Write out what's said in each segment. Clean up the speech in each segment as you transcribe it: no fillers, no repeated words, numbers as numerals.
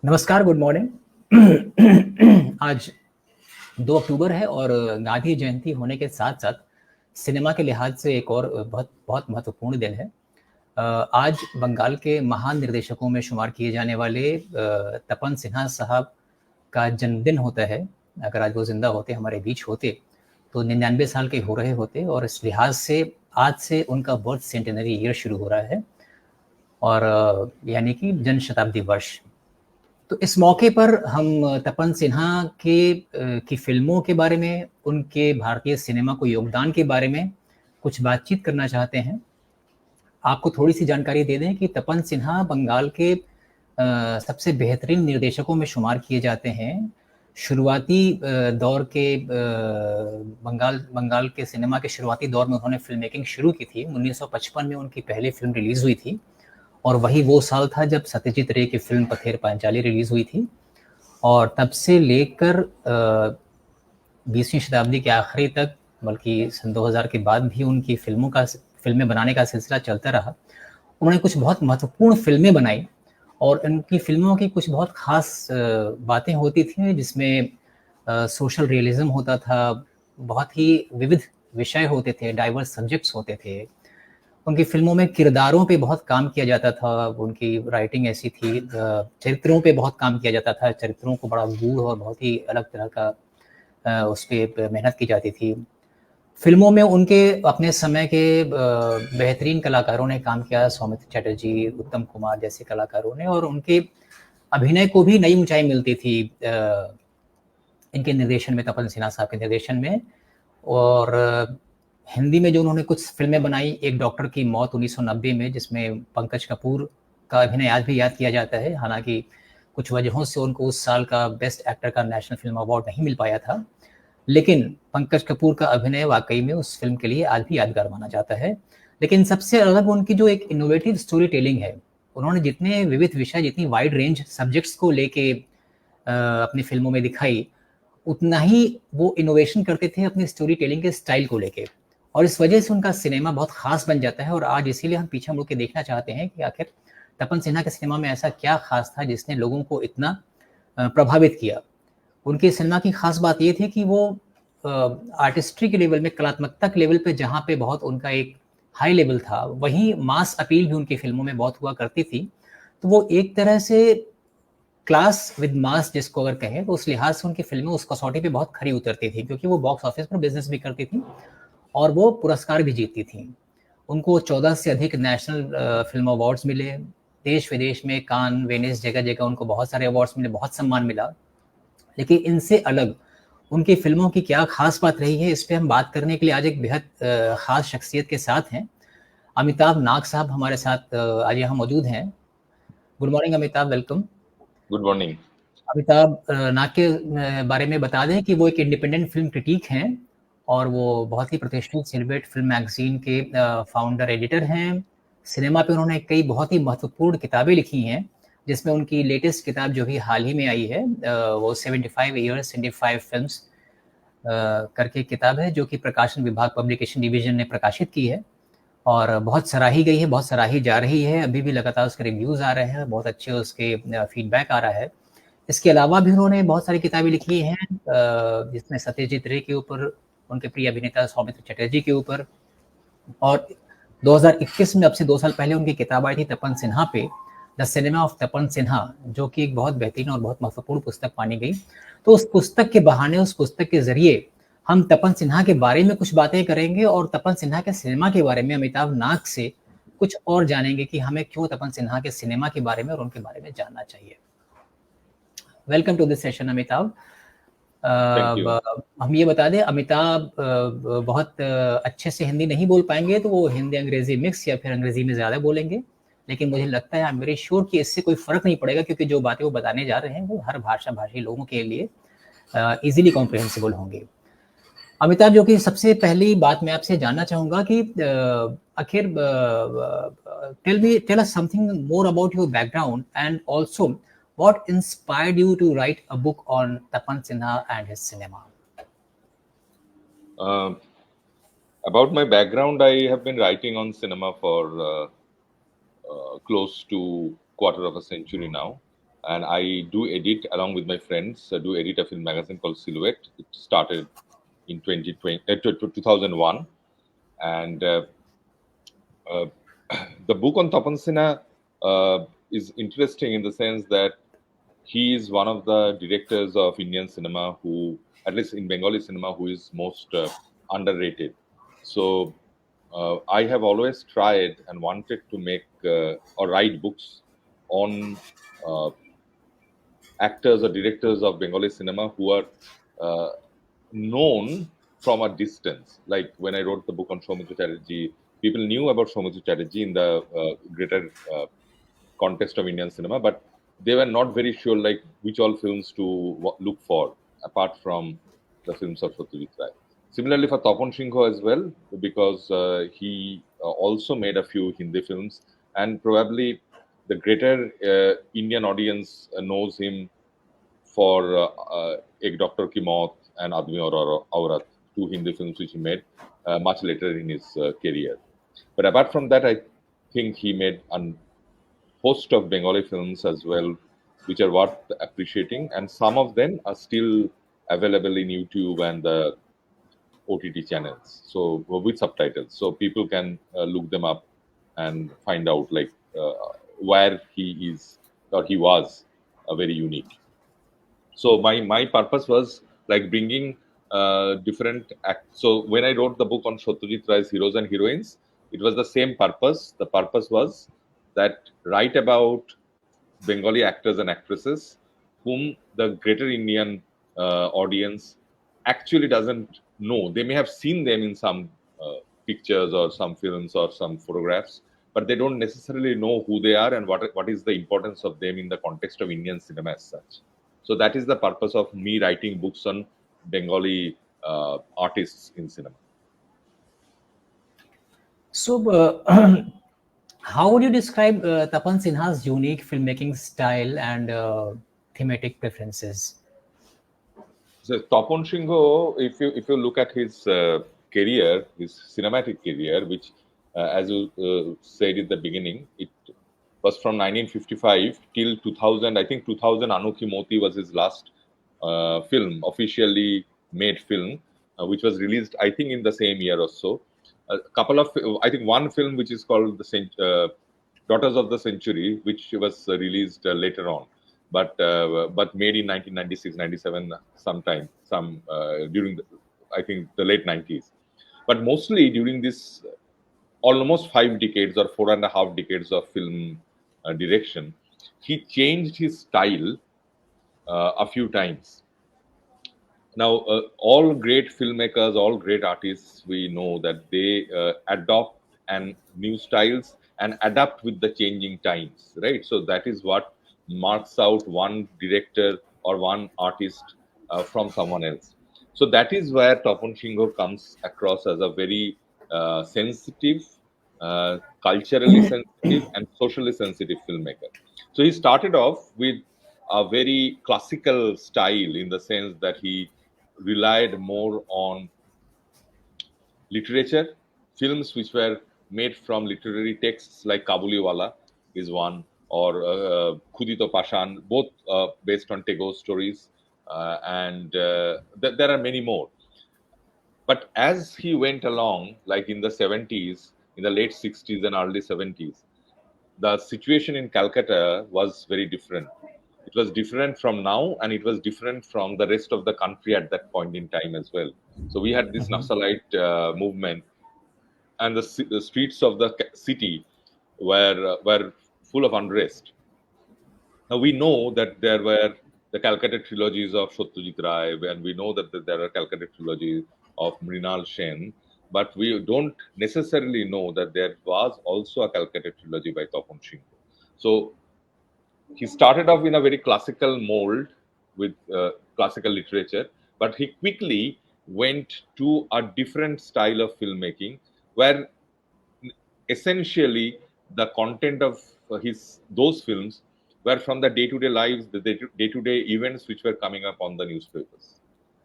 नमस्कार, good morning. आज 2 अक्टूबर है और गांधी जयंती होने के साथ साथ सिनेमा के लिहाज से एक और बहुत बहुत महत्वपूर्ण दिन है। आज बंगाल के महान निर्देशकों में शुमार किए जाने वाले तपन सिन्हा साहब का जन्मदिन होता है। अगर आज वो जिंदा होते, हमारे बीच होते, तो 99 साल के हो रहे होते और इस लिहाज से आज से उनका बर्थ सेंटेनरी ईयर शुरू हो रहा है और यानी कि जन शताब्दी वर्ष। तो इस मौके पर हम तपन सिन्हा की फिल्मों के बारे में, उनके भारतीय सिनेमा को योगदान के बारे में कुछ बातचीत करना चाहते हैं। आपको थोड़ी सी जानकारी दे दें कि तपन सिन्हा बंगाल के सबसे बेहतरीन निर्देशकों में शुमार किए जाते हैं। शुरुआती दौर के बंगाल के सिनेमा के शुरुआती दौर में उन्होंने फिल्म मेकिंग शुरू की थी। 1955 में उनकी पहली फिल्म रिलीज हुई थी और वही वो साल था जब सत्यजीत रे की फिल्म पथेर पांचाली रिलीज हुई थी। और तब से लेकर 20वीं शताब्दी के आखिरी तक, बल्कि सन 2000 के बाद भी उनकी फिल्में बनाने का सिलसिला चलता रहा। उन्होंने कुछ बहुत महत्वपूर्ण फिल्में बनाई और उनकी फिल्मों की कुछ बहुत खास बातें होती थी, जिसमें सोशल रियलिज्म होता था, बहुत ही विविध विषय होते थे, डाइवर्स सब्जेक्ट्स होते थे। उनकी फिल्मों में किरदारों पे बहुत काम किया जाता था, उनकी राइटिंग ऐसी थी। चरित्रों पे बहुत काम किया जाता था, चरित्रों को बड़ा गूढ़ और बहुत ही अलग तरह का उस पर मेहनत की जाती थी। फिल्मों में उनके अपने समय के बेहतरीन कलाकारों ने काम किया, सौमित्र चटर्जी, उत्तम कुमार जैसे कलाकारों ने, और उनके अभिनय को भी नई ऊंचाई मिलती थी इनके निर्देशन में, तपन सिन्हा साहब के निर्देशन में। और हिंदी में जो उन्होंने कुछ फिल्में बनाई, एक डॉक्टर की मौत 1990 में, जिसमें पंकज कपूर का अभिनय आज भी याद किया जाता है। हालांकि कुछ वजहों से उनको उस साल का बेस्ट एक्टर का नेशनल फिल्म अवार्ड नहीं मिल पाया था, लेकिन पंकज कपूर का अभिनय वाकई में उस फिल्म के लिए आज भी यादगार माना जाता है। लेकिन सबसे अलग उनकी जो एक इनोवेटिव स्टोरी टेलिंग है, उन्होंने जितने विविध विषय, जितनी वाइड रेंज सब्जेक्ट्स को लेके अपनी फिल्मों में दिखाई, उतना ही वो इनोवेशन करते थे अपनी स्टोरी टेलिंग के स्टाइल को लेके, और इस वजह से उनका सिनेमा बहुत खास बन जाता है। और आज इसीलिए हम पीछे मुड़ के देखना चाहते हैं कि आखिर तपन सिन्हा के सिनेमा में ऐसा क्या खास था जिसने लोगों को इतना प्रभावित किया। उनके सिनेमा की खास बात ये थी कि वो आर्टिस्ट्री के लेवल में, कलात्मकता के लेवल पे जहाँ पे बहुत उनका एक हाई लेवल था, वहीं मास अपील भी उनकी फिल्मों में बहुत हुआ करती थी। तो वो एक तरह से क्लास विद मास जिसको अगर कहें, तो उस लिहाज से उनकी फिल्में उस कसौटी पे बहुत खरी उतरती थी, क्योंकि वो बॉक्स ऑफिस पर बिजनेस भी करती थी और वो पुरस्कार भी जीतती थी। उनको 14 से अधिक नेशनल फिल्म अवार्ड्स मिले, देश विदेश में, कान, वेनिस, जगह जगह उनको बहुत सारे अवार्ड्स मिले, बहुत सम्मान मिला। लेकिन इनसे अलग उनकी फिल्मों की क्या खास बात रही है, इस पे हम बात करने के लिए आज एक बेहद खास शख्सियत के साथ हैं। अमिताभ नाग साहब हमारे साथ आज यहाँ मौजूद हैं। Good morning Amitabh, welcome. Good morning. Amitabh Nag के बारे में बता दें कि वो एक इंडिपेंडेंट फिल्म क्रिटिक हैं और वो बहुत ही प्रतिष्ठित सिल्वेट फिल्म मैगजीन के फाउंडर एडिटर हैं। सिनेमा पे उन्होंने कई बहुत ही महत्वपूर्ण किताबें लिखी हैं, जिसमें उनकी लेटेस्ट किताब जो भी हाल ही में आई है, वो 75 ईयर्स 75 फिल्म्स करके किताब है, जो कि प्रकाशन विभाग पब्लिकेशन डिवीजन ने प्रकाशित की है और बहुत सराही गई है, बहुत सराही जा रही है। अभी भी लगातार उसके रिव्यूज़ आ रहे हैं, बहुत अच्छे उसके फीडबैक आ रहा है। इसके अलावा भी उन्होंने बहुत सारी किताबें लिखी हैं, जिसमें सत्यजीत रे के ऊपर, उनके प्रिय अभिनेता सौमित्र चटर्जी के ऊपर, और 2021 में, अब से 2 साल पहले, उनकी किताब आई थी तपन सिन्हा पे, द सिनेमा ऑफ तपन सिन्हा, जो कि एक बहुत बेहतरीन और बहुत महत्वपूर्ण पुस्तक मानी गई। तो उस पुस्तक के बहाने, उस पुस्तक के जरिए हम तपन सिन्हा के बारे में कुछ बातें करेंगे और तपन सिन्हा के सिनेमा के बारे में अमिताभ नाग से कुछ और जानेंगे कि हमें क्यों तपन सिन्हा के सिनेमा के बारे में और उनके बारे में जानना चाहिए। Welcome to this session Amitabh. हम ये बता दें, अमिताभ बहुत अच्छे से हिंदी नहीं बोल पाएंगे, तो वो हिंदी अंग्रेजी मिक्स या फिर अंग्रेजी में ज़्यादा बोलेंगे, लेकिन मुझे लगता है, आई एम वेरी श्योर कि इससे कोई फ़र्क नहीं पड़ेगा, क्योंकि जो बातें वो बताने जा रहे हैं वो हर भाषी लोगों के लिए ईजिली कॉम्प्रिहेंसिबल होंगे। अमिताभ, जो कि सबसे पहली बात मैं आपसे जानना चाहूँगा कि आखिर tell us something more about your background and also what inspired you to write a book on Tapan Sinha and his cinema? About my background, I have been writing on cinema for close to quarter of a century now. and I do edit along with my friends. I do edit a film magazine called Silhouette. It started in 2001, and uh, the book on Tapan Sinha is interesting in the sense that he is one of the directors of Indian cinema who, at least in Bengali cinema, who is most underrated. So I have always tried and wanted to make or write books on uh, actors or directors of Bengali cinema who are uh, known from a distance. Like when I wrote the book on Soumitra Chatterjee, people knew about Soumitra Chatterjee in the greater context of Indian cinema, but they were not very sure like which all films to look for apart from the films of Satyajit Ray. Similarly for Tapan Sinha as well, because he also made a few Hindi films, and probably the greater Indian audience knows him for Ek Doctor Ki Maut and Aadmi Aur Aurat, two Hindi films which he made much later in his career. But apart from that, I think he made a host of Bengali films as well, which are worth appreciating, and some of them are still available in YouTube and the OTT channels, so with subtitles, so people can look them up and find out like where he is or he was very unique. So my purpose was like bringing different so when I wrote the book on Satyajit Ray's heroes and heroines, it was the same purpose. The purpose was that write about Bengali actors and actresses whom the greater Indian audience actually doesn't know. They may have seen them in some pictures or some films or some photographs, but they don't necessarily know who they are and what is the importance of them in the context of Indian cinema as such. So that is the purpose of me writing books on Bengali artists in cinema. So, how would you describe Tapan Sinha's unique filmmaking style and thematic preferences? So Tapan Sinha, if you look at his career, his cinematic career, which as you said at the beginning, it was from 1955 till 2000. I think 2000 Anokhi Moti was his last film, officially made film, which was released I think in the same year or so. A couple of, I think one film which is called the Daughters of the Century, which was released later on, but made in 1996, 97 sometime, during the, I think the late 90s. But mostly during this almost 5 decades or 4.5 decades of film direction, he changed his style a few times. Now, all great filmmakers, all great artists, we know that they adopt and new styles and adapt with the changing times, right? So that is what marks out one director or one artist from someone else. So that is where Tapan Sinha comes across as a very sensitive, culturally sensitive, and socially sensitive filmmaker. So he started off with a very classical style in the sense that he relied more on literature, films which were made from literary texts like Kabuliwala is one, or Khudito Pashan, both based on Tagore stories, and there are many more. But as he went along, like in the 70s, in the late 60s and early 70s, the situation in Calcutta was very different. It was different from now, and it was different from the rest of the country at that point in time as well. So we had this Naxalite movement, and the streets of the city were full of unrest. Now we know that there were the Calcutta trilogies of Satyajit Ray, and we know that there are Calcutta trilogies of Mrinal Sen, but we don't necessarily know that there was also a Calcutta trilogy by Tapan Sinha. So he started off in a very classical mold with classical literature, but he quickly went to a different style of filmmaking where essentially the content of his those films were from the day-to-day lives, the day-to-day events which were coming up on the newspapers.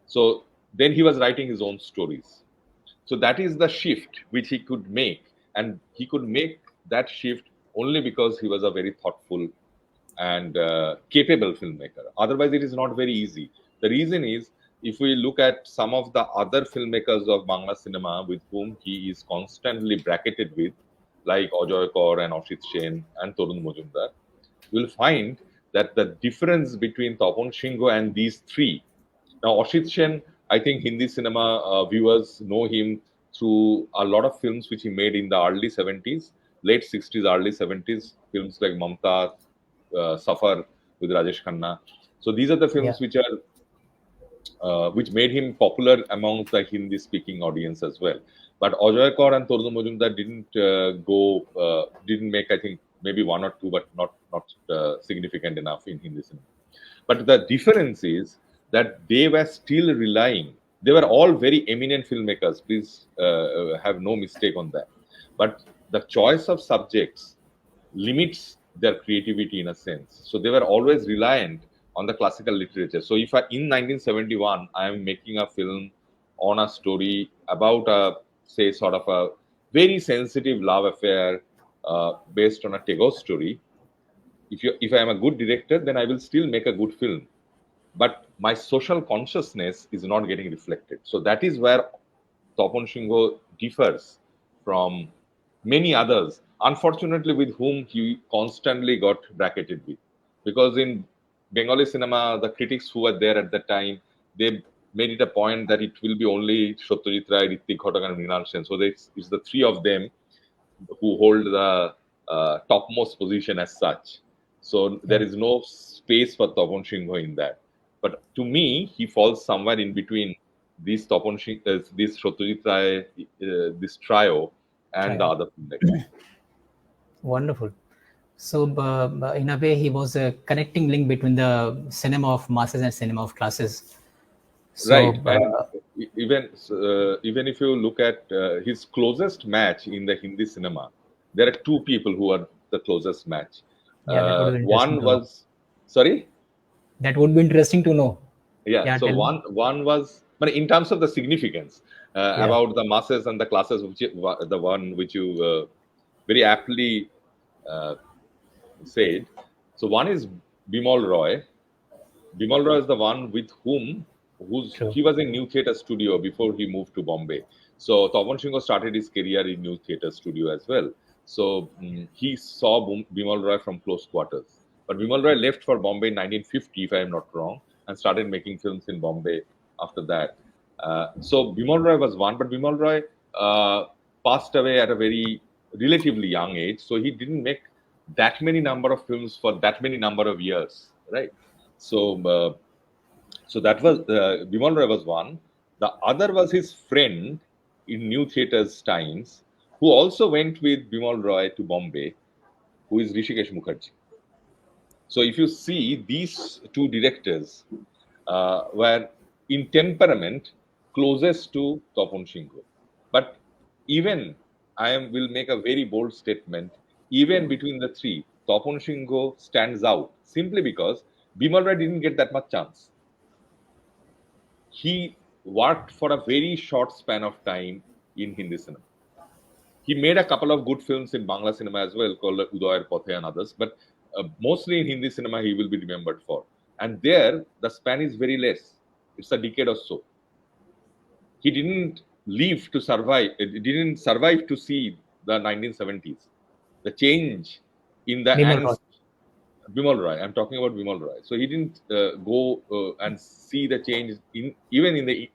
So then he was writing his own stories. So that is the shift which he could make, and he could make that shift only because he was a very thoughtful and capable filmmaker. Otherwise, it is not very easy. The reason is, if we look at some of the other filmmakers of Bangla cinema with whom he is constantly bracketed with, like Ajoy Kaur and Ashit Sen and Torun Majumdar, you will find that the difference between Tapan Sinha and these three. Now, Ashit Sen, I think Hindi cinema viewers know him through a lot of films which he made in the early 70s, late 60s, early 70s, films like Mamta, Safar with Rajesh Khanna. So these are the Yeah. films which made him popular among the Hindi-speaking audience as well. But Ajoy Kaur and Torun Majumdar didn't make, I think, maybe one or two, but not significant enough in Hindi cinema. But the difference is that they were still relying. They were all very eminent filmmakers. Please have no mistake on that. But the choice of subjects limits their creativity in a sense. So they were always reliant on the classical literature. So if in 1971 I am making a film on a story about a, say, sort of a very sensitive love affair based on a Tagore story, if I am a good director, then I will still make a good film. But my social consciousness is not getting reflected. So that is where Tapan Sinha differs from many others, unfortunately, with whom he constantly got bracketed with. Because in Bengali cinema, the critics who were there at the time, they made it a point that it will be only Satyajit Ray, Ritwik Ghatak, and Mrinal Sen. So it's the three of them who hold the topmost position as such. So there is no space for Tapan Sinha in that. But to me, he falls somewhere in between this this Satyajit Ray, this trio, and the other filmmakers. Wonderful. So, in a way, he was a connecting link between the cinema of masses and cinema of classes. So, Right, and even if you look at his closest match in the Hindi cinema, there are two people who are the closest match. yeah, that would be interesting One to know. was, sorry. That would be interesting to know. Yeah, Yeah, so tell me. one was, but in terms of the significance Yeah, about the masses and the classes, the one which you very aptly uh, said. So one is Bimal Roy. Bimal Roy is the one with whom true. he was in New Theatre Studio before he moved to Bombay. So Tapan Sinha started his career in New Theatre Studio as well. So he saw Bimal Roy from close quarters. But Bimal Roy left for Bombay in 1950, if I am not wrong, and started making films in Bombay after that. So Bimal Roy was one, but Bimal Roy passed away at a very relatively young age. So he didn't make that many number of films for that many number of years, right? So that was Bimal Roy was one. The other was his friend in New Theatres times, who also went with Bimal Roy to Bombay, who is Rishikesh Mukherjee. So if you see, these two directors were in temperament closest to Tapan Sinha. But even will make a very bold statement. Even between the three, Tapan Sinha stands out simply because Bimal Roy didn't get that much chance. He worked for a very short span of time in Hindi cinema. He made a couple of good films in Bangla cinema as well, called Udayer Pathe and others, but mostly in Hindi cinema he will be remembered for. And there, the span is very less. It's a decade or so. He didn't live to survive. Didn't survive to see the 1970s. The change in the Bimal Roy. Bimal Roy. I'm talking about Bimal Roy. So he didn't go and see the change even in the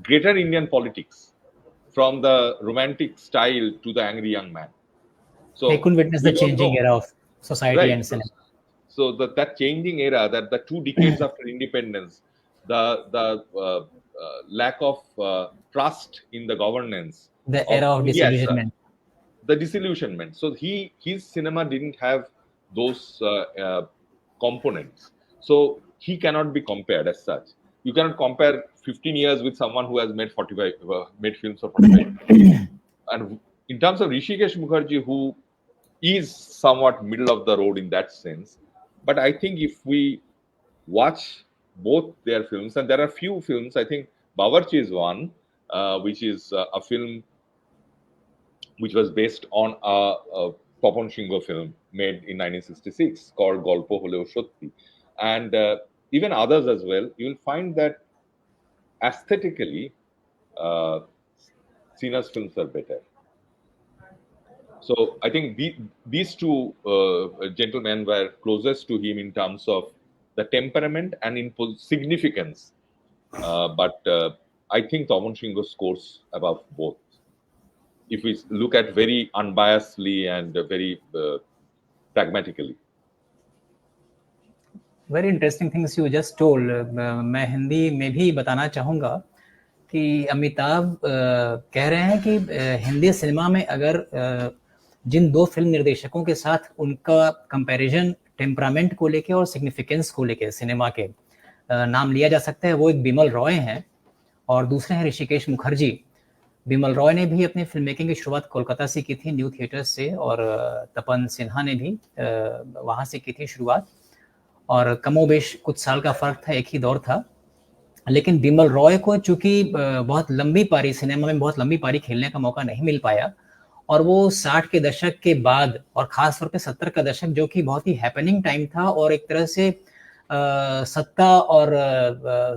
greater Indian politics, from the romantic style to the angry young man. So They couldn't witness we the don't changing know, era of society right? and cinema. So that changing era, that the 2 decades after independence, the lack of trust in the governance The of era of India as such, disillusionment. the disillusionment. So his cinema didn't have those components. So he cannot be compared as such. You cannot compare 15 years with someone who has made films for 45. And in terms of Rishikesh Mukherjee, who is somewhat middle of the road in that sense, but I think if we watch both their films, and there are few films, I think Bawarchi is one, which is a film which was based on a Tapan Sinha film, made in 1966 called Golpo Holeo Shotti, and even others as well. You will find that aesthetically, Sinha's films are better. So I think these two gentlemen were closest to him in terms of the temperament and in significance. But I think Tapan Sinha scores above both. If we look at very unbiasedly and very pragmatically. Very interesting things you just told. मैं हिंदी में भी बताना चाहूँगा कि अमिताभ कह रहे हैं कि हिंदी सिनेमा में अगर जिन दो फिल्म निर्देशकों के साथ उनका कंपैरिजन टेम्परामेंट को लेके और सिग्निफिकेंस को लेके सिनेमा के नाम लिया जा सकता है, वो एक बिमल रॉय हैं और दूसरे हैं ऋषिकेश मुखर्जी. बिमल रॉय ने भी अपनी फिल्म मेकिंग की शुरुआत कोलकाता से की थी, न्यू थिएटर्स से, और तपन सिन्हा ने भी वहाँ से की थी शुरुआत, और कमोबेश कुछ साल का फर्क था, एक ही दौर था. लेकिन बिमल रॉय को चूंकि बहुत लंबी पारी सिनेमा में बहुत लंबी पारी खेलने का मौका नहीं मिल पाया, और वो 60 के दशक के बाद और खास तौर पे 70 का दशक जो कि बहुत ही हैपनिंग टाइम था और एक तरह से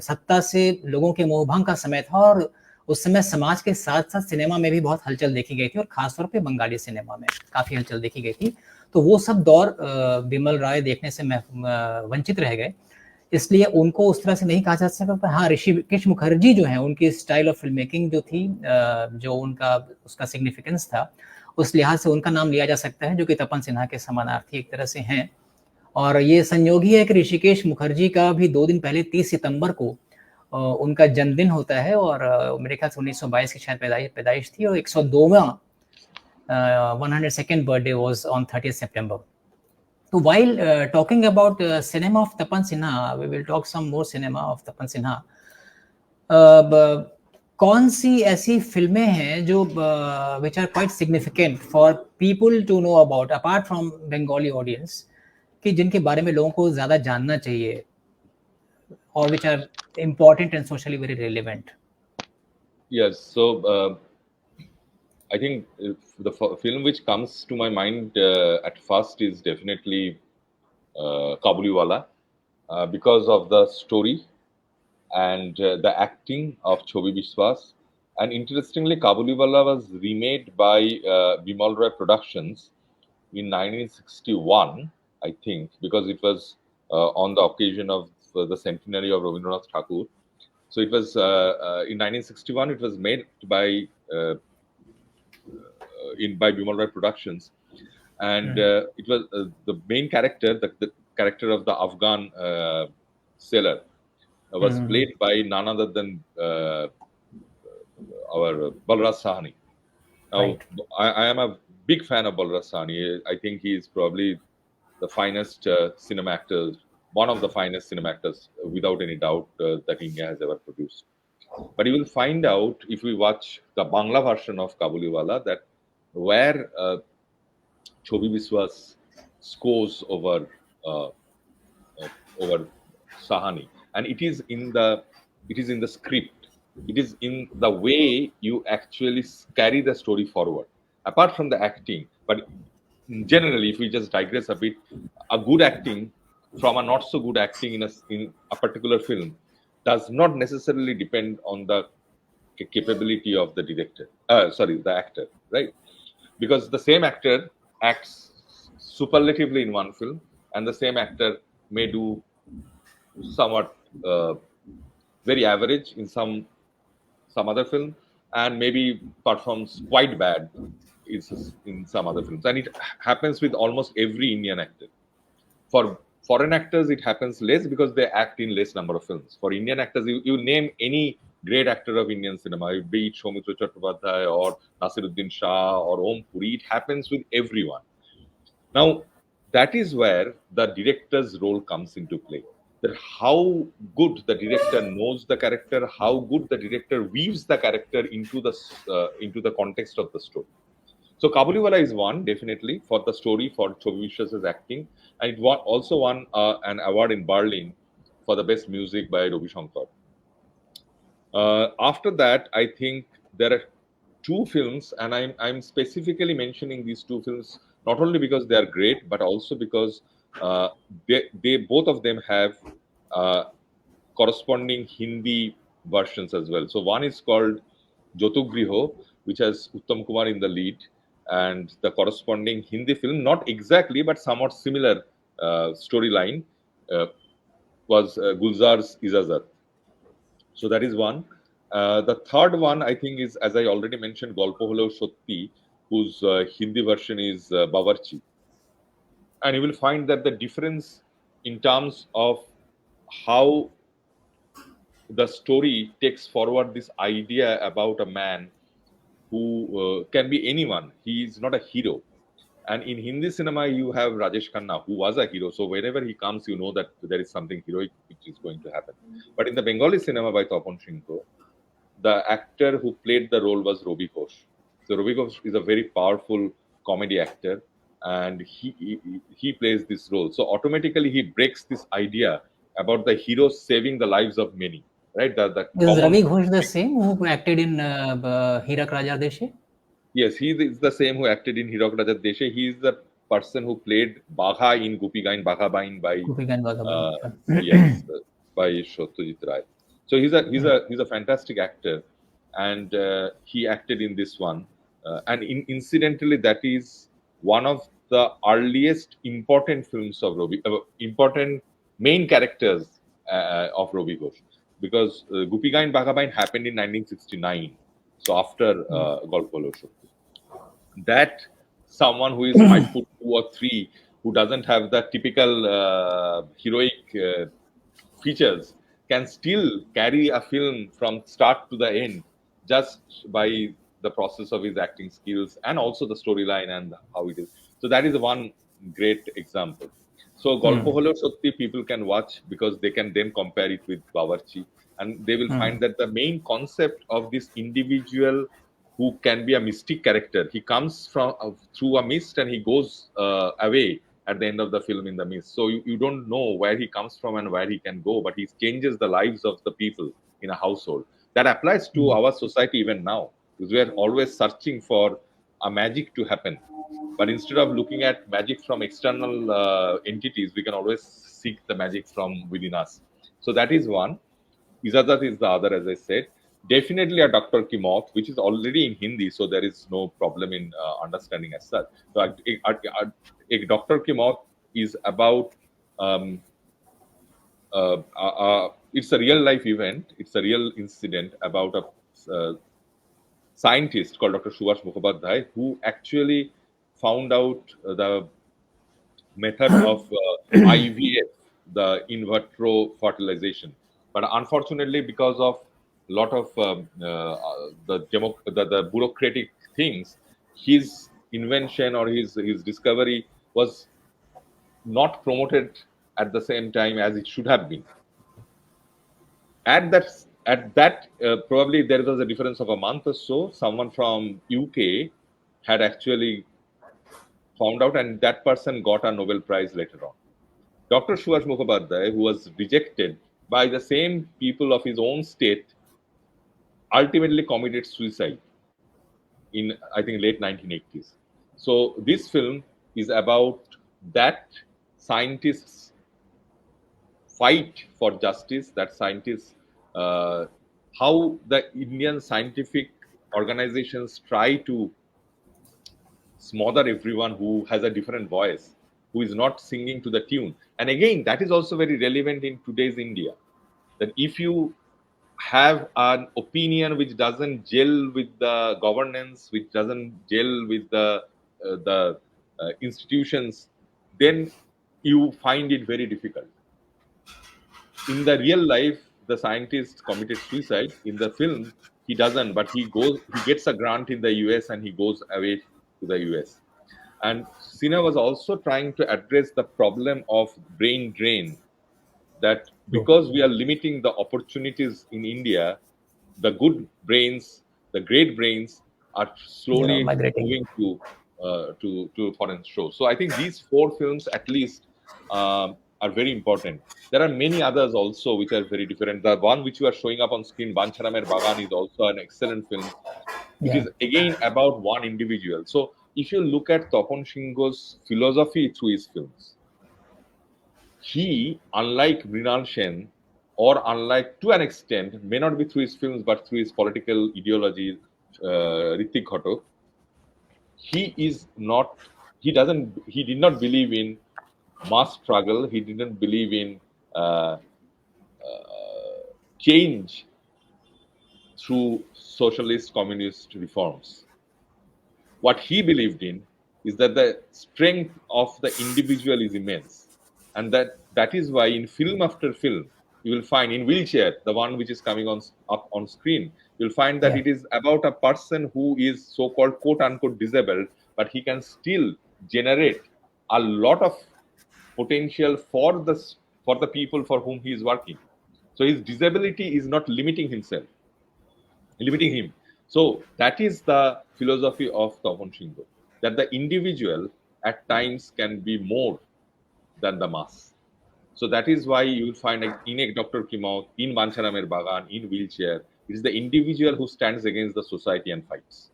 सत्ता से लोगों के मोहभंग का समय था, और उस समय समाज के साथ साथ सिनेमा में भी बहुत हलचल देखी गई थी और खासतौर पे बंगाली सिनेमा में काफी हलचल देखी गई थी. तो वो सब दौर बिमल रॉय देखने से वंचित रह गए, इसलिए उनको उस तरह से नहीं कहा जा सकता. हाँ, ऋषिकेश मुखर्जी जो है, उनकी स्टाइल ऑफ फिल्म मेकिंग जो थी, जो उनका उसका सिग्निफिकेंस था, उस लिहाज से उनका नाम लिया जा सकता है, जो कि तपन सिन्हा के समानार्थी एक तरह से हैं. और ये संयोग ही है कि ऋषिकेश मुखर्जी का भी 2 दिन पहले 30 सितंबर को उनका जन्मदिन होता है, और मेरे ख्याल से 1922 की शायद पैदाइश थी, और 102वां 102nd birthday was on 30th September. So while talking about cinema of Tapan Sinha, we will talk some more cinema of Tapan Sinha. कौन सी ऐसी फिल्में हैं जो which are quite significant for people to know about apart from Bengali audience, कि जिनके बारे में लोगों को ज़्यादा जानना चाहिए, or which are important and socially very relevant? Yes, so I think the film which comes to my mind at first is definitely Kabuliwala, because of the story and the acting of Chobi Biswas. And interestingly, Kabuliwala was remade by Bimal Roy Productions in 1961, I think, because it was on the occasion of the centenary of Rabindranath Tagore. So it was in 1961. It was made by by Bimal Roy Productions, and it was the main character, the character of the Afghan sailor, was played by none other than our Balraj Sahni. Now, Right. I am a big fan of Balraj Sahni. I think he is probably the finest cinema actor, one of the finest cinema actors, without any doubt, that India has ever produced. But you will find out if we watch the Bangla version of Kabuliwala that where Chobi Biswas scores over Sahani, and it is in the script. It is in the way you actually carry the story forward. Apart from the acting, but generally, if we just digress a bit, a good acting from a not so good acting in a particular film does not necessarily depend on the capability of the director. The actor, right? Because the same actor acts superlatively in one film, and the same actor may do somewhat very average in some other film, and maybe performs quite bad in some other films. And it happens with almost every Indian actor. For foreign actors, it happens less because they act in less number of films. For Indian actors, you name any great actor of Indian cinema, be it Soumitra Chattopadhyay or Nasiruddin Shah or Om Puri, it happens with everyone. Now, that is where the director's role comes into play. That how good the director knows the character, how good the director weaves the character into the context of the story. So Kabuliwala is one, definitely, for the story, for Chobi Biswas's acting, and it also won an award in Berlin for the best music by Ravi Shankar. After that, I think there are two films, and I'm specifically mentioning these two films not only because they are great, but also because they both of them have uh, corresponding Hindi versions as well. So one is called Jyotugriho, which has Uttam Kumar in the lead, and the corresponding Hindi film, not exactly but somewhat similar storyline, uh, was Gulzar's Ijazat. So that is one. The third one, I think, is, as I already mentioned, Golpo Holo Shotti, whose Hindi version is Bawarchi. And you will find that the difference in terms of how the story takes forward this idea about a man who can be anyone. He is not a hero. And in Hindi cinema, you have Rajesh Khanna, who was a hero. So whenever he comes, you know that there is something heroic which is going to happen. But in the Bengali cinema by Tapan Sinha, the actor who played the role was Robi Ghosh. So Robi Ghosh is a very powerful comedy actor, and he plays this role. So automatically he breaks this idea about the hero saving the lives of many. Right? The Is common. Ravi Ghosh the same who acted in Hirak Raja Deshe? Yes, he is the same who acted in Hirok Rajat Deshe. He is the person who played Bagha in Gupi Gain Bagha Bain by Kupigan Bhagavan. yes, by Shotyajit Ray. So he's a fantastic actor, and he acted in this one. And incidentally, that is one of the earliest important films of Robi, important main characters of Robi Ghosh, because Gupi Gain Bagha Bain happened in 1969. So after Golpolo Show, that someone who is 5 foot 2 or 3, who doesn't have the typical heroic features, can still carry a film from start to the end just by the process of his acting skills and also the storyline and how it is. So that is one great example. So Golpo Holo Shotti people can watch because they can then compare it with Bawarchi, and they will find that the main concept of this individual who can be a mystic character, he comes from through a mist and he goes away at the end of the film in the mist. So you don't know where he comes from and where he can go, but he changes the lives of the people in a household. That applies to our society even now, because we are always searching for a magic to happen. But instead of looking at magic from external entities, we can always seek the magic from within us. So that is one. Ijazat is the other, as I said. Definitely a Doctor Ki Maut, which is already in Hindi, so there is no problem in understanding as such. So a Doctor Ki Maut is about it's a real life event. It's a real incident about a scientist called Dr. Subhash Mukhopadhyay, who actually found out the method of IVF, the in vitro fertilization. But unfortunately, because of a lot of the bureaucratic things, his invention or his discovery was not promoted at the same time as it should have been. At that probably there was a difference of a month or so. Someone from UK had actually found out, and that person got a Nobel Prize later on. Dr. Subhash Mukhopadhyay, who was rejected by the same people of his own state, ultimately committed suicide in, I think, late 1980s. So this film is about that scientist's fight for justice, that scientists, how the Indian scientific organizations try to smother everyone who has a different voice, who is not singing to the tune. And again, that is also very relevant in today's India. That if you have an opinion which doesn't gel with the governance, which doesn't gel with the institutions, then you find it very difficult. In the real life, the scientist committed suicide. In the film, he doesn't, but he gets a grant in the US and he goes away to the US. And Sina was also trying to address the problem of brain drain, that because we are limiting the opportunities in India, the good brains, the great brains, are They're all slowly migrating. moving to foreign shows. So I think these four films at least are very important. There are many others also which are very different. The one which you are showing up on screen, Bancharamer Bagan, is also an excellent film. It Yeah. is again about one individual. So if you look at Tapan Sinha's philosophy through his films, he, unlike Mrinal Sen, or unlike, to an extent, may not be through his films, but through his political ideology, Ritwik Ghatak, he is not, he did not believe in mass struggle, he didn't believe in uh, change through socialist communist reforms. What he believed in is that the strength of the individual is immense, and that is why in film after film you will find, in Wheelchair, the one which is coming on up on screen, you'll find that Yeah. it is about a person who is so-called quote unquote disabled, but he can still generate a lot of potential for the people for whom he is working. So his disability is not limiting him. So that is the philosophy of Tapan Sinha, that the individual at times can be more than the mass. So that is why you will find in a Doctor Ki Maut, in Bancharamer Bagan, in Wheelchair, it is the individual who stands against the society and fights.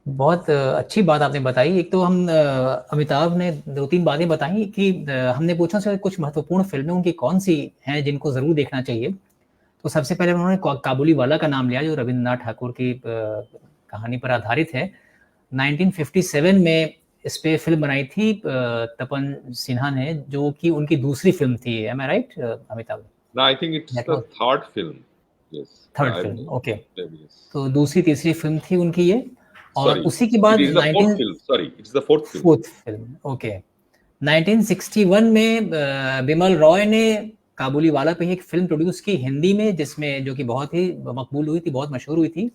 बहुत अच्छी बात आपने बताई। एक तो हम अमिताभ ने 2-3 बातें बताई कि हमने पूछा सर कुछ महत्वपूर्ण फ़िल्में उनकी कौन-सी हैं जिनको ज़रूर देखना चाहिए। तो सबसे पहले उन्होंने काबुलीवाला का नाम लिया जो रवींद्रनाथ ठाकुर की कहानी पर आधारित है। 1957 में इस पे फ़िल्म बनाई थी तपन सिन्हा ने, जो कि उनकी दूसरी फ़िल्म थी। Am I right Amitabh? No, I think it's the third film. Yes. Third film, okay. Yes. तो दूसरी-तीसरी फ़िल्म थी उनकी ये, और उसी के बाद it is the fourth film. Sorry, it's the fourth film, okay. 1961 में बिमल रॉय ने काबुलीवाला पे एक फ़िल्म प्रोड्यूस की हिंदी में, जिसमें जो कि बहुत ही मकबूल हुई थी, बहुत मशहूर हुई थी,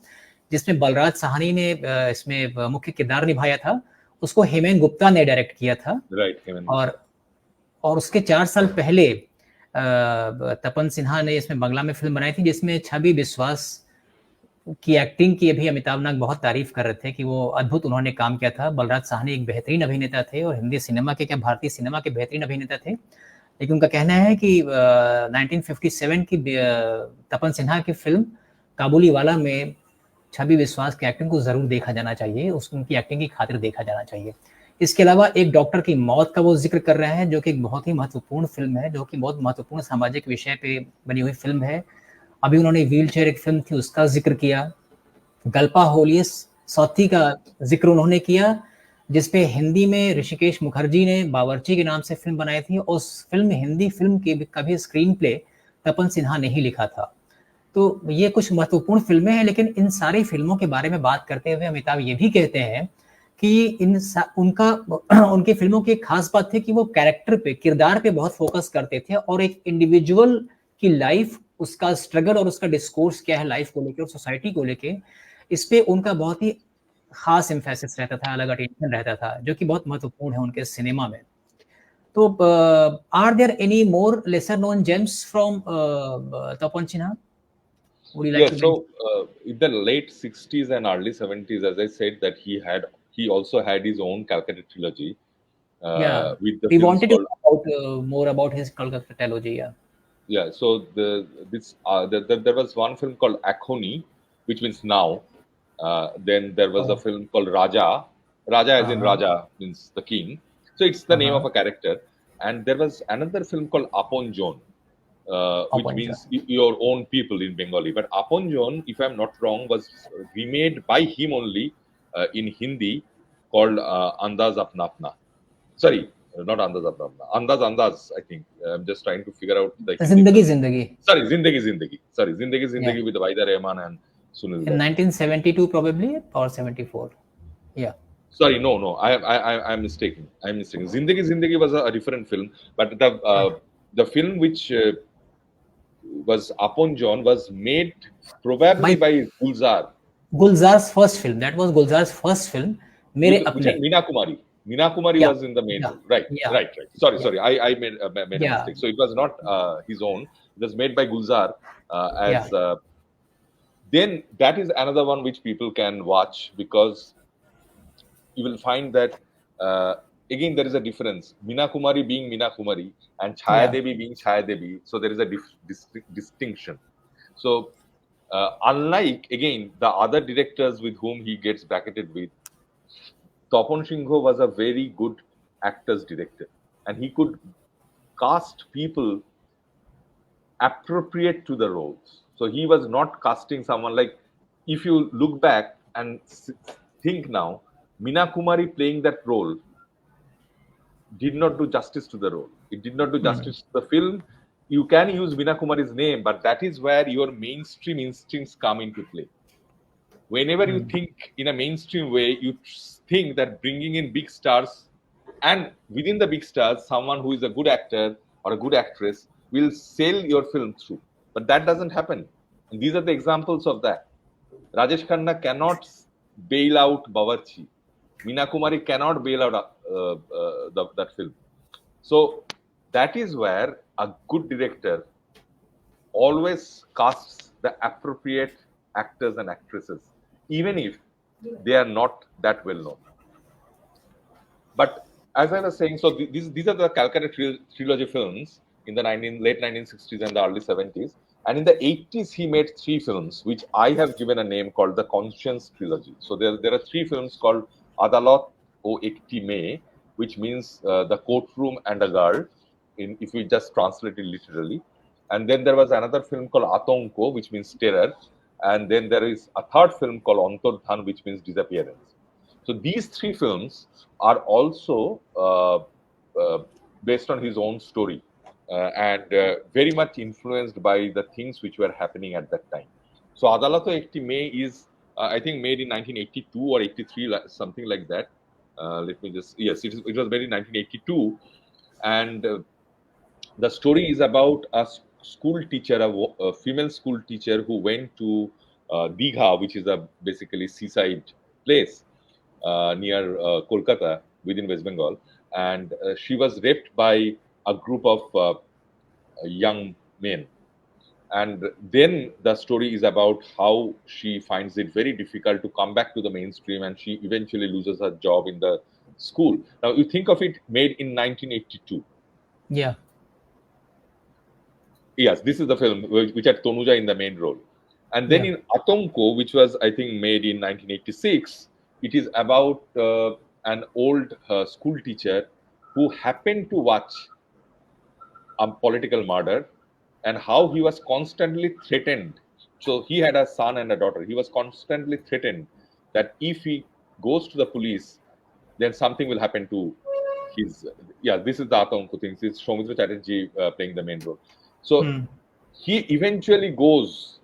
जिसमें बलराज साहनी ने इसमें मुख्य किरदार निभाया था। उसको हेमंत गुप्ता ने डायरेक्ट किया था। राइट। और उसके 4 साल पहले तपन सिन्हा ने इसमें बंगला में फ़िल्म बनाई थी, जिसमें छवि विश्वास की एक्टिंग की अभी अमिताभ नाग बहुत तारीफ कर रहे थे कि वो अद्भुत उन्होंने काम किया था। बलराज साहनी एक बेहतरीन अभिनेता थे और हिंदी सिनेमा के, क्या भारतीय सिनेमा के बेहतरीन अभिनेता थे। लेकिन उनका कहना है कि 1957 की तपन सिन्हा की फ़िल्म काबुलीवाला में छवि विश्वास की एक्टिंग को ज़रूर देखा जाना चाहिए, उनकी एक्टिंग की खातिर देखा जाना चाहिए। इसके अलावा एक डॉक्टर की मौत का वो ज़िक्र कर रहे हैं, जो कि एक बहुत ही महत्वपूर्ण फ़िल्म है, जो कि बहुत महत्वपूर्ण सामाजिक विषय पे बनी हुई फ़िल्म है। अभी उन्होंने व्हीलचेयर एक फ़िल्म थी उसका ज़िक्र किया। गल्पा होलियस सौथी का ज़िक्र उन्होंने किया, जिसपे हिंदी में ऋषिकेश मुखर्जी ने बावर्ची के नाम से फ़िल्म बनाई थी। उस फ़िल्म हिंदी फ़िल्म की का भी स्क्रीन प्ले तपन सिन्हा ने ही लिखा था। तो ये कुछ महत्वपूर्ण फ़िल्में हैं, लेकिन इन सारी फ़िल्मों के बारे में बात करते हुए अमिताभ ये भी कहते हैं कि उनकी फ़िल्मों की एक ख़ास बात थी कि वो कैरेक्टर पे, किरदार पे बहुत फ़ोकस करते थे, और एक इंडिविजुअल की लाइफ़, उसका स्ट्रगल और उसका डिस्कोर्स क्या है लाइफ़ को लेके और सोसाइटी को लेके, इस पे उनका बहुत ही ख़ास एम्फेसिस रहता था, अलग अटेंशन रहता था, जो कि बहुत महत्वपूर्ण है उनके सिनेमा में। तो are there any more lesser known gems from Tapan Sinha? Would you like Yeah, to so mention? in the late 60s and early 70s, as I said, that he also had his own Calcutta trilogy Yeah, with the we films wanted to called know about more about his Kolkata trilogy. Yeah. Yeah, so there was one film called Akhoni, which means now. Then there was a film called Raja. Raja, as in Raja, means the king. So it's the name of a character. And there was another film called Apon Jon, which means your own people in Bengali. But Apon Jon, if I'm not wrong, was remade by him only in Hindi, called Andaz Apna Apna. Sorry, not Andaz Apna Apna. Andaz, I think. I'm just trying to figure out the Hindi Zindagi film. Zindagi. Sorry, Zindagi. Sorry, Zindagi with Vaida Rahman and Sunil In Dutt. 1972 probably, or 74. Yeah. Sorry, no. I'm mistaken. Zindagi was a different film, but the film which was Apon Jon was made probably by Gulzar. Gulzar's first film. That was Gulzar's first film. Mere Apne. Meena Kumari. Meena Kumari was in the main role. Right. Sorry. I made a mistake. So it was not his own. It was made by Gulzar as. Then that is another one which people can watch, because you will find that again there is a difference. Meena Kumari being Meena Kumari and Chaya Devi being Chaya Devi. So there is a distinction. So unlike again the other directors with whom he gets bracketed with, Tapan Sinha was a very good actor's director, and he could cast people appropriate to the roles. So he was not casting someone like, if you look back and think now, Meena Kumari playing that role did not do justice to the role. It did not do justice to the film. You can use Meena Kumari's name, but that is where your mainstream instincts come into play. Whenever you think in a mainstream way, you think that bringing in big stars, and within the big stars, someone who is a good actor or a good actress will sell your film through. But that doesn't happen. And these are the examples of that. Rajesh Khanna cannot bail out Bawarchi. Meena Kumari cannot bail out that film. So that is where a good director always casts the appropriate actors and actresses, even if they are not that well known. But as I was saying, so these are the Calcutta trilogy films in the late 1960s and the early 70s. And in the 80s, he made 3 films, which I have given a name called the Conscience Trilogy. So there are 3 films called Adalat O Ekti Mein, which means the courtroom and a girl, if we just translate it literally. And then there was another film called Atonko, which means terror. And then there is a third film called Antardhan, which means disappearance. So these 3 films are also based on his own story and very much influenced by the things which were happening at that time. So Adalato Ekti Mein is, I think, made in 1982 or 83, something like that. Let me just, yes, it was made in 1982. And the story is about a school teacher, a female school teacher who went to Digha, which is a basically seaside place near Kolkata within West Bengal, and she was raped by a group of young men. And then the story is about how she finds it very difficult to come back to the mainstream, and she eventually loses her job in the school. Now, you think of it, made in 1982. Yeah. Yes, this is the film which had Tonuja in the main role. And then in Atonko, which was, I think, made in 1986, it is about an old school teacher who happened to watch a political murder and how he was constantly threatened. So he had a son and a daughter. He was constantly threatened that if he goes to the police, then something will happen to his. Yeah, this is the Atonko thing. It's Soumitra Chatterjee playing the main role. So he eventually goes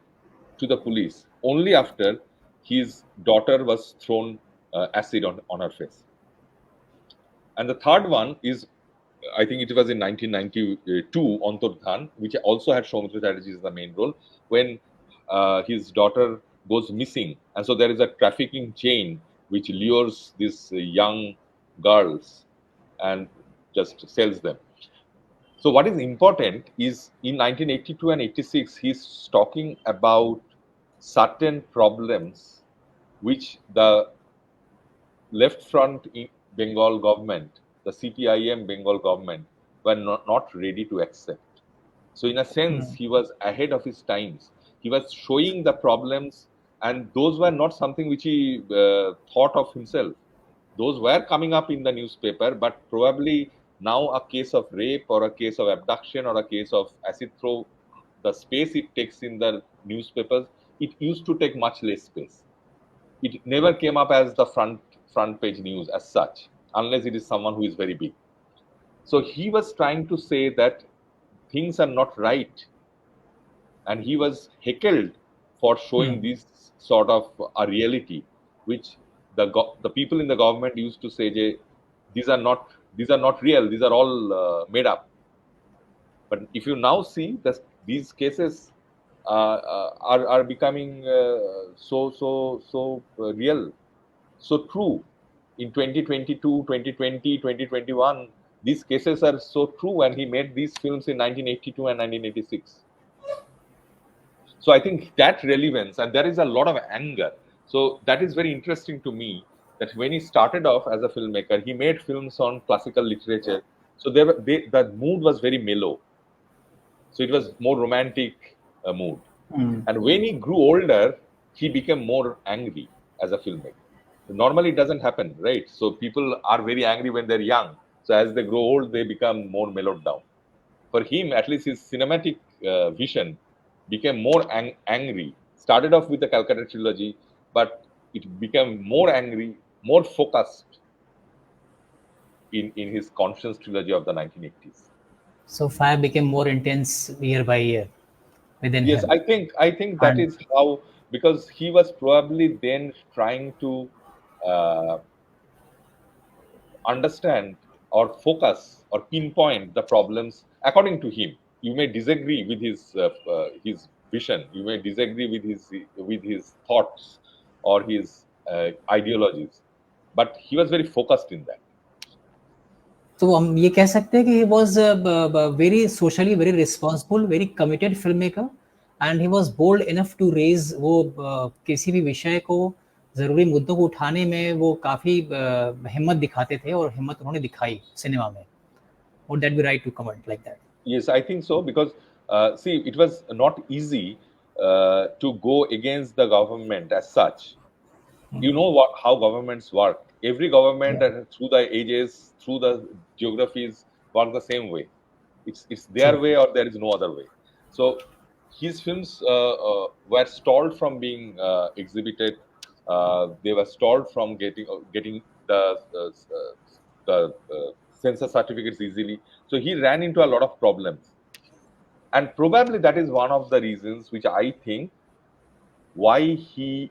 to the police only after his daughter was thrown acid on her face. And the third one is, I think it was in 1992, Antardhan, which also had Soumitra Chatterjee as the main role, when his daughter goes missing. And so there is a trafficking chain which lures these young girls and just sells them. So what is important is in 1982 and 86, he's talking about certain problems which the left front in Bengal government, the CPIM Bengal government, were not ready to accept. So in a sense, he was ahead of his times. He was showing the problems, and those were not something which he thought of himself. Those were coming up in the newspaper, but probably now a case of rape or a case of abduction or a case of acid throw, the space it takes in the newspapers, it used to take much less space. It never came up as the front page news as such, unless it is someone who is very big. So he was trying to say that things are not right, and he was heckled for showing this sort of a reality, which the people in the government used to say, these are not real, these are all made up. But if you now see that these cases are becoming so real, so true. In 2022, 2020, 2021, these cases are so true, and he made these films in 1982 and 1986. So I think that relevance, and there is a lot of anger. So that is very interesting to me, that when he started off as a filmmaker, he made films on classical literature. So the mood was very mellow. So it was more romantic mood. And when he grew older, he became more angry as a filmmaker. Normally, it doesn't happen, right? So people are very angry when they're young. So as they grow old, they become more mellowed down. For him, at least his cinematic vision became more angry. Started off with the Calcutta trilogy, but it became more angry, more focused in his Conscience trilogy of the 1980s. So fire became more intense year by year within Yes, him. I think that And is how, because he was probably then trying to uh, understand or focus or pinpoint the problems according to him. You may disagree with his vision. You may disagree with his thoughts or his ideologies, but he was very focused in that. तो हम ये कह सकते हैं कि he was very socially very responsible, very committed filmmaker, and he was bold enough to raise वो किसी भी विषय को, ज़रूरी मुद्दों को उठाने में वो काफ़ी हिम्मत दिखाते थे और हिम्मत उन्होंने दिखाई सिनेमा में. Would that be right to comment like that? Yes, I think so, because see, it was not easy to go against the government as such. You know how governments work. Every government, Yeah, through the ages, through the geographies, work the same way. It's their true. way, or there is no other way. So his films were stalled from being exhibited. They were stalled from getting the censor certificates easily. So he ran into a lot of problems, and probably that is one of the reasons which I think why he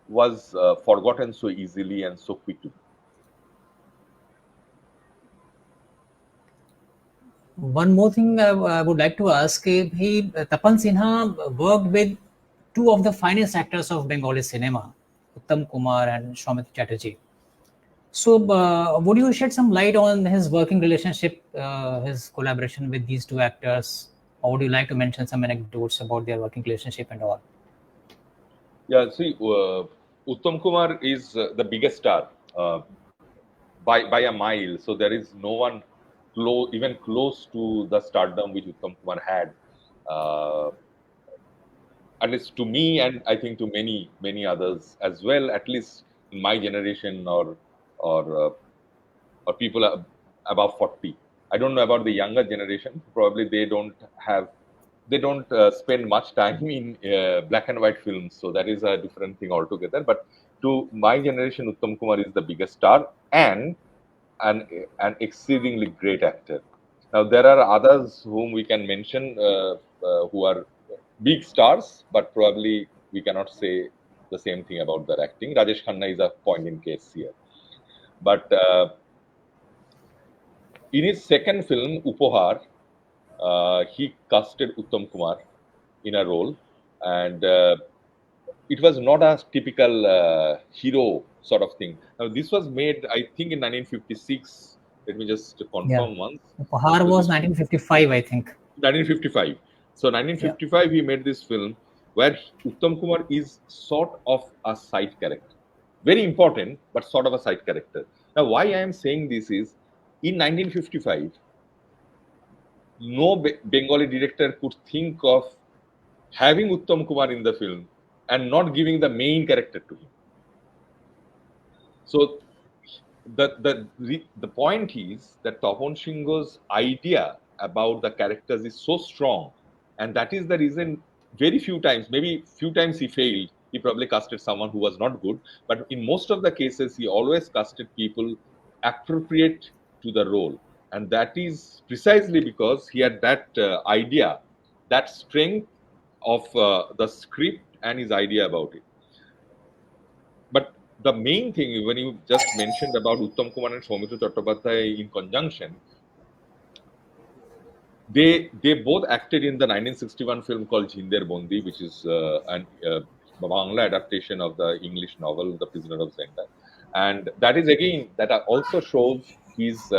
was forgotten so easily and so quickly. One more thing I would like to ask, Tapan Sinha worked with two of the finest actors of Bengali cinema, Uttam Kumar and Soumitra Chatterjee. So, would you shed some light on his working relationship, his collaboration with these two actors, or would you like to mention some anecdotes about their working relationship and all? Yeah, see, Uttam Kumar is the biggest star by a mile. So there is no one even close to the stardom which Uttam Kumar had. Uh, at least to me, and I think to many others as well. At least in my generation, or people above 40. I don't know about the younger generation. Probably they don't spend much time in black and white films, so that is a different thing altogether. But to my generation, Uttam Kumar is the biggest star and an exceedingly great actor. Now there are others whom we can mention who are big stars, but probably we cannot say the same thing about their acting. Rajesh Khanna is a point in case here, but in his second film, Upohar, he casted Uttam Kumar in a role, and it was not a typical hero sort of thing. Now, this was made, I think, in 1956. Let me just Yeah, confirm once. Upahar So was this 1955, I think. 1955. So Yeah. 1955, he made this film where Uttam Kumar is sort of a side character, very important, but sort of a side character. Now, why I am saying this is, in 1955, no Bengali director could think of having Uttam Kumar in the film and not giving the main character to him. So the point is that Tapan Sinha's idea about the characters is so strong, and that is the reason very few times, maybe few times he failed. He probably casted someone who was not good, but in most of the cases, he always casted people appropriate to the role, and that is precisely because he had that idea, that strength of the script and his idea about it. But the main thing, when you just mentioned about Uttam Kumar and Soumitra Chattopadhyay in conjunction, they both acted in the 1961 film called Jinder Bondi, which is an Bangla adaptation of the English novel The Prisoner of Zenda, and that is again that also shows his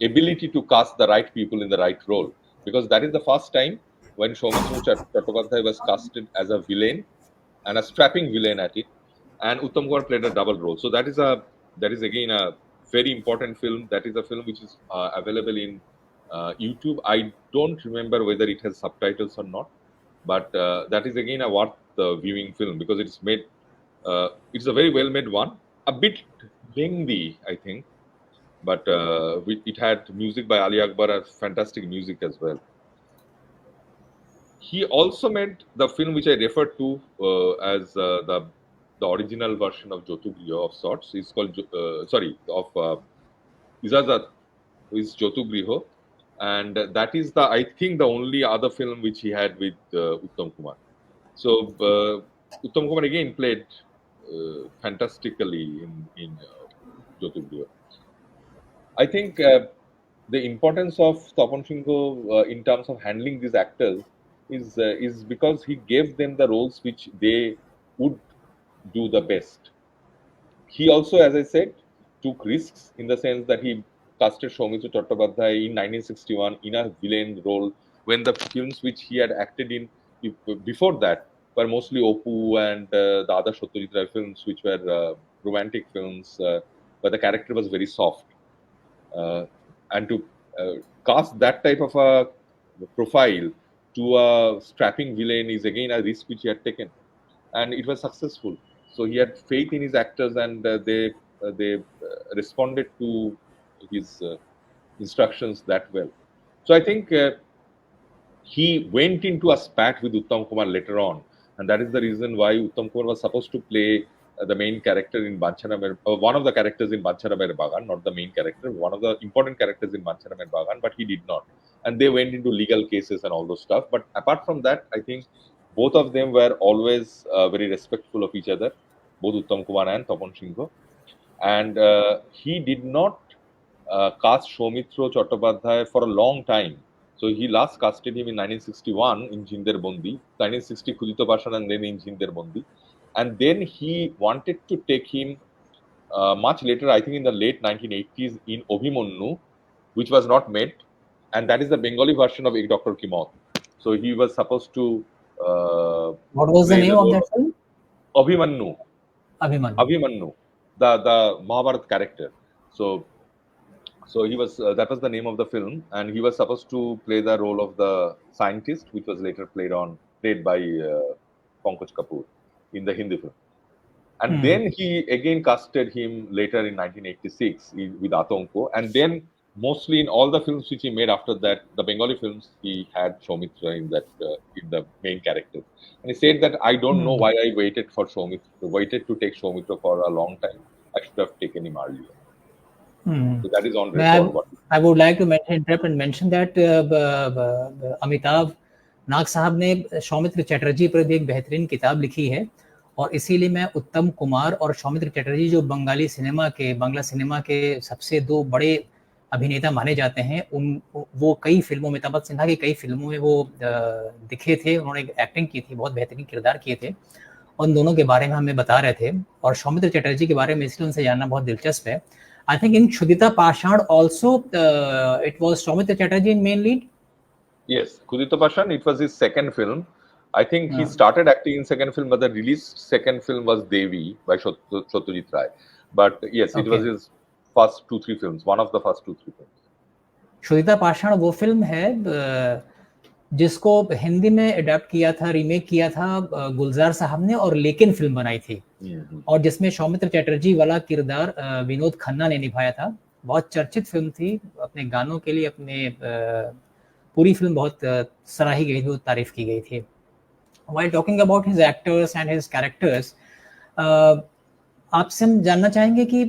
ability to cast the right people in the right role, because that is the first time when Soumitra Chattopadhyay was casted as a villain, and a strapping villain at it, and Uttam Kumar played a double role. So that is again a very important film. That is a film which is available in YouTube. I don't remember whether it has subtitles or not, but that is again a worth viewing film because it's made It's a very well made one, a bit lengthy, I think, but it had music by Ali Akbar, and fantastic music as well. He also made the film which I referred to as the original version of Jyotugriho of sorts. It's called of Izazat, is Jyotugriho, and that is the, I think, the only other film which he had with Uttam Kumar. So Uttam Kumar again played fantastically in Jyotugriho. I think the importance of Tapan Sinha in terms of handling these actors is because he gave them the roles which they would do the best. He also, as I said, took risks in the sense that he casted Soumitra Chattopadhyay in 1961 in a villain role when the films which he had acted in before that were mostly Opu and the other Satyajit Ray films, which were romantic films, but the character was very soft. And to cast that type of a profile to a strapping villain is again a risk which he had taken, and it was successful. So he had faith in his actors, and they responded to his instructions that well. So I think he went into a spat with Uttam Kumar later on, and that is the reason why Uttam Kumar was supposed to play the main character in one of the characters in Banchara Mere Bagan, not the main character, one of the important characters in Banchara Mere Bagan, but he did not. And they went into legal cases and all those stuff. But apart from that, I think both of them were always very respectful of each other, both Uttam Kumar and Tapan Sinha. And he did not cast Soumitra Chattopadhyay for a long time. So he last casted him in 1961 in Jinder Bondi, 1960 Khudito Pashan, and then in Jinder Bondi. And then he wanted to take him much later, I think in the late 1980s, in Obhimanyu, which was not made. And that is the Bengali version of Doctor Ki Maut. So he was supposed to What was the play name the of role that of film? Abhimanyu. Abhimanyu. Abhimanyu, the Mahabharata character. So he was that was the name of the film, and he was supposed to play the role of the scientist, which was later played by Pankaj Kapoor in the Hindi film. And then he again casted him later in 1986 with Atonko, and then mostly in all the films which he made after that, the Bengali films, he had Soumitra in the main character. And he said that I don't know why I waited to take Soumitra for a long time. I should have taken him earlier. So that is on record. I would like to interrupt and mention that Amitabh नाग साहब ने सौमित्र चटर्जी पर भी एक बेहतरीन किताब लिखी है, और इसीलिए मैं उत्तम कुमार और सौमित्र चटर्जी, जो बांग्ला सिनेमा के सबसे दो बड़े अभिनेता माने जाते हैं, वो कई फिल्मों में, तपन सिन्हा की कई फिल्मों में वो दिखे थे, उन्होंने एक्टिंग की थी, बहुत बेहतरीन किरदार किए थे। उन दोनों के बारे में हमें बता रहे थे, और सौमित्र चटर्जी के बारे में इसलिए उनसे जानना बहुत दिलचस्प है। I think in Kshudita Pashan also it was Soumitra Chatterjee in main lead. Yes, Kshudita Pashan, it was his second film. I think he started acting in second film, but the released second film was Devi by Satyajit Ray. But yes, it was his first 2-3 films, one of the first 2-3 films. Kshudita Pashan वो film है जिसको हिंदी में adapt किया था, remake किया था गुलजार साहब ने, और लेकिन फिल्म बनाई थी, और जिसमें सौमित्र चटर्जी वाला किरदार विनोद खन्ना ने निभाया था। बहुत चर्चित फिल्म थी, अपने गानों के लिए अपने पूरी फिल्म बहुत सराही गई थी, बहुत तारीफ की गई थी। While talking about his actors and his characters, आपसे हम जानना चाहेंगे कि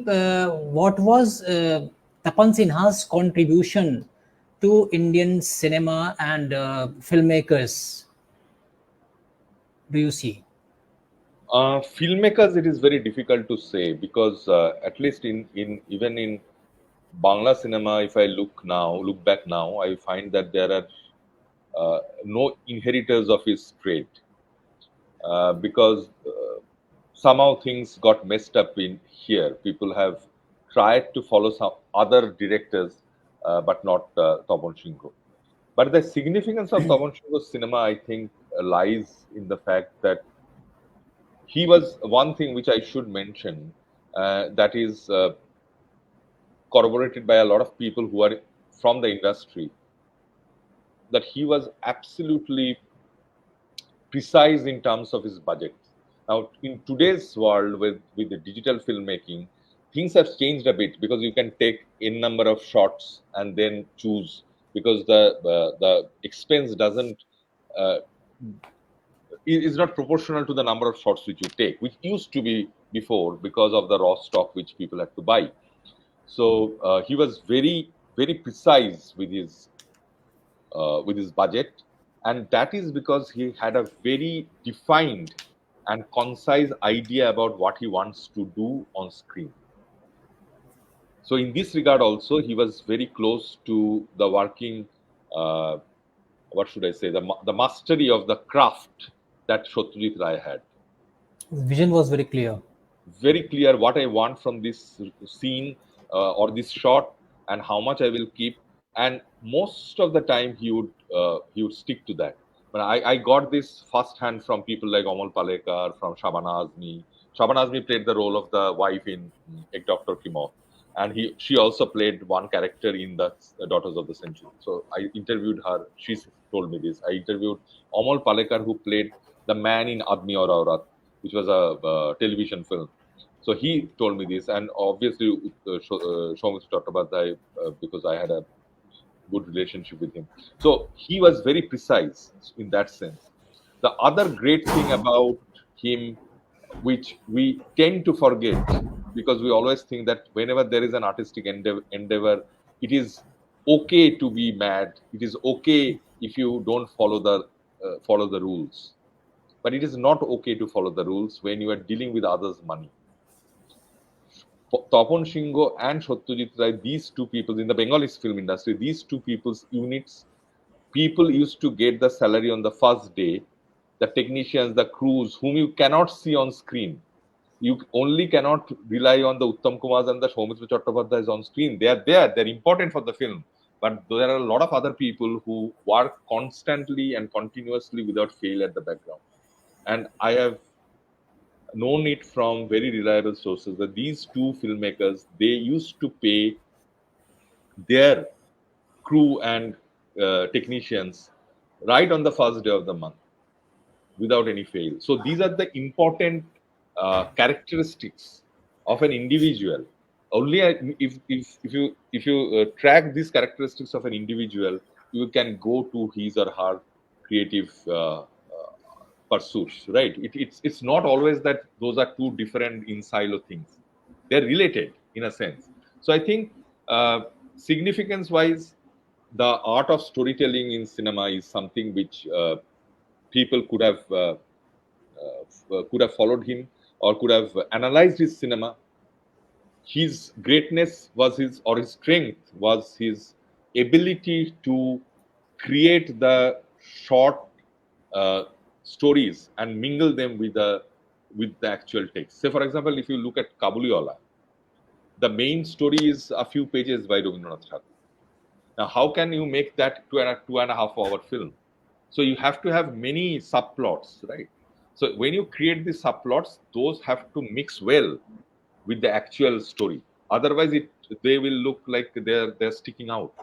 what was Tapan Sinha's contribution to Indian cinema and filmmakers? Do you see? Filmmakers, it is very difficult to say, because at least even in Bangla cinema, if I look back now, I find that there are no inheritors of his trade, because somehow things got messed up in here. People have tried to follow some other directors, but not Tapan Sinha. But the significance of Tapan Sinha's cinema, I think, lies in the fact that he was one thing which I should mention, that is corroborated by a lot of people who are from the industry, that he was absolutely precise in terms of his budget. Now, in today's world with the digital filmmaking, things have changed a bit because you can take n number of shots and then choose, because the expense doesn't uh, is not proportional to the number of shots which you take, which used to be before because of the raw stock which people had to buy. So he was very precise with his budget, and that is because he had a very defined and concise idea about what he wants to do on screen. So in this regard also, he was very close to the working, uh, what should I say, the mastery of the craft that Satyajit Ray had. His vision was very clear. Very clear what I want from this scene or this shot, and how much I will keep. And most of the time, he would stick to that. But I got this firsthand from people like Amal Palekar, from Shabana Azmi. Shabana Azmi played the role of the wife in Doctor Ki Maut, and she also played one character in the Daughters of the Century. So I interviewed her. She told me this. I interviewed Amal Palekar, who played the man in Admi Aur Aurat, which was a television film. So he told me this, and obviously Soumitra Chattopadhyay, because I had a good relationship with him. So he was very precise in that sense. The other great thing about him, which we tend to forget, because we always think that whenever there is an artistic endeavor, it is okay to be mad. It is okay if you don't follow the rules. But it is not okay to follow the rules when you are dealing with others' money. Tapan Sinha and Satyajit Ray, these two people in the Bengali film industry, these two people's units, people used to get the salary on the first day. The technicians, the crews, whom you cannot see on screen. You only cannot rely on the Uttam Kumars and the Soumitra Chattopadhyays on screen. They are there, they're important for the film. But there are a lot of other people who work constantly and continuously without fail at the background. And I have known it from very reliable sources that these two filmmakers, they used to pay their crew and technicians right on the first day of the month without any fail. So these are the important characteristics of an individual. Only if you track these characteristics of an individual, you can go to his or her creative pursuits, right? It's not always that those are two different in silo things. They're related in a sense. So I think significance wise, the art of storytelling in cinema is something which people could have followed him or could have analyzed his cinema. His greatness was his strength was his ability to create the short uh, stories and mingle them with the actual text. Say, for example, if you look at Kabuliwala, the main story is a few pages by Rabindranath Tagore. Now, how can you make that 2.5 hour film? So you have to have many subplots, right? So when you create these subplots, those have to mix well with the actual story. Otherwise, they will look like they're sticking out.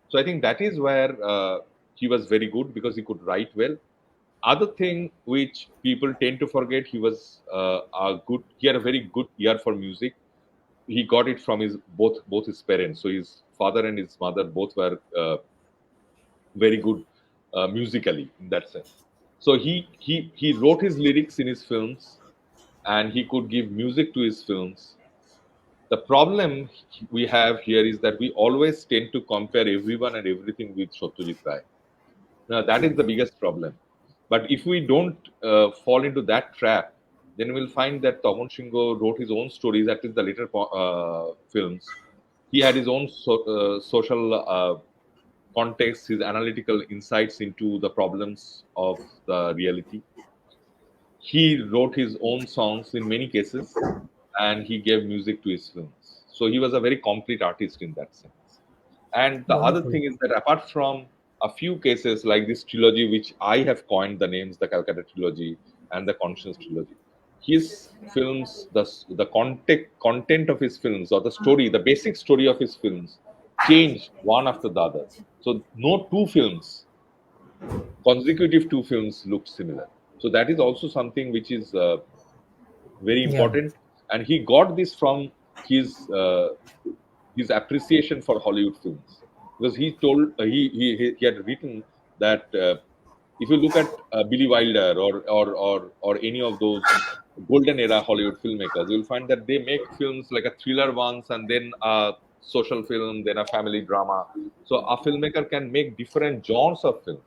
So I think that is where he was very good, because he could write well. Other thing which people tend to forget, he was he had a very good ear for music. He got it from his both his parents. So his father and his mother both were very good musically in that sense. So he wrote his lyrics in his films, and he could give music to his films. The problem we have here is that we always tend to compare everyone and everything with Satyajit Ray. Now, that is the biggest problem. But if we don't fall into that trap, then we'll find that Tapan Sinha wrote his own stories, at least the later films. He had his own social context, his analytical insights into the problems of the reality. He wrote his own songs in many cases, and he gave music to his films. So he was a very complete artist in that sense. And the other Wonderful. thing is that apart from a few cases like this trilogy, which I have coined the names, the Calcutta trilogy and the Conscience trilogy, his films, the content of his films, or the story, the basic story of his films, changed one after the other. So no consecutive two films looked similar. So that is also something which is very Yeah. important, and he got this from his appreciation for Hollywood films, because he told he had written that if you look at Billy Wilder or any of those golden era Hollywood filmmakers, you'll find that they make films like a thriller once, and then a social film, then a family drama. So a filmmaker can make different genres of film.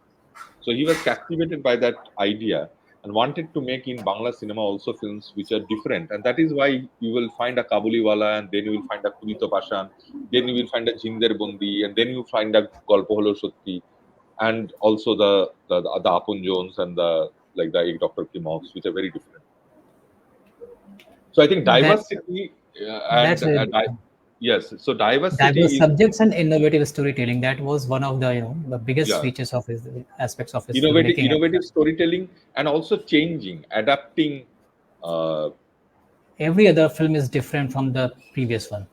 So he was captivated by that idea and wanted to make in Bangla cinema also films which are different. And that is why you will find a Kabuliwala, and then you will find a Kurito Pashan, then you will find a Jinder Bundi, and then you find a Golpo Holo Sotti, and also the Apun Jones and the Doctor Ki Maut, which are very different. So I think diversity That's very yes. So diversity diverse is subjects and innovative storytelling. That was one of the the biggest features of his aspects of his filmmaking. innovative storytelling, and also changing, adapting. Every other film is different from the previous one.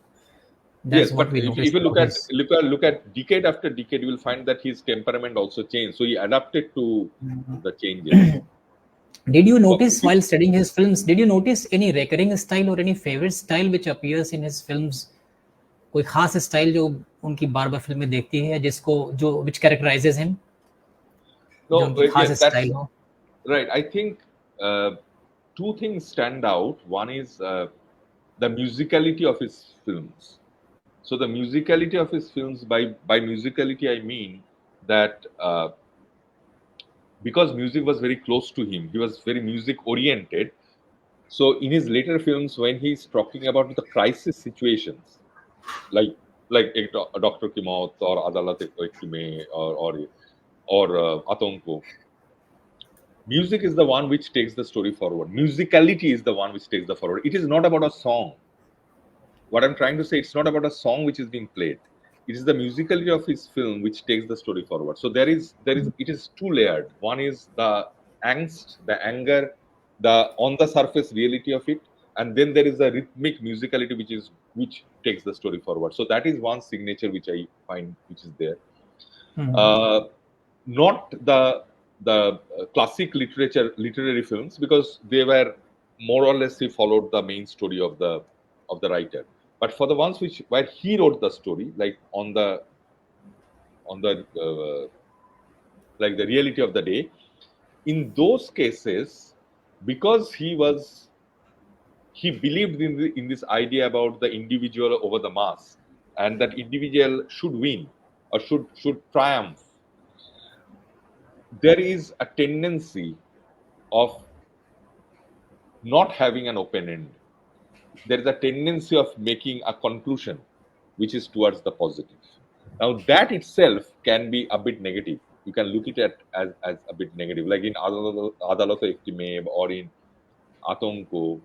That's Yes, what but we if noticed you about his. look at decade after decade, you will find that his temperament also changed. So he adapted to the changes. Did you notice while studying his films? Did you notice any recurring style or any favorite style which appears in his films? कोई खास style जो उनकी बार बार फिल्में देखती है जिसको जो which characterizes him, जो No, उनकी खास yes, स्टाइल that's हो. right. I think two things stand out. One is the musicality of his films. So the musicality of his films, by musicality I mean that because music was very close to him, he was very music oriented. So in his later films, when he's talking about the crisis situations, like Doctor Ki Maut or Adalat Ki Maut or Atonko, music is the one which takes the story forward. Musicality is the one which takes the forward. It is not about a song. What I'm trying to say, it's not about a song which is being played. It is the musicality of his film which takes the story forward. So it is two layered. One is the angst, the anger, the on the surface reality of it, and then there is a rhythmic musicality which takes the story forward. So that is one signature which I find which is there. Not the classic literary films, because they were more or less he followed the main story of the writer. But for the ones where he wrote the story, like on the like the reality of the day, in those cases, because he believed in this idea about the individual over the mass, and that individual should win or should triumph. There is a tendency of not having an open end. There is a tendency of making a conclusion which is towards the positive. Now that itself can be a bit negative. You can look at it as a bit negative, like in Adalat Iftimeb or in Atonko.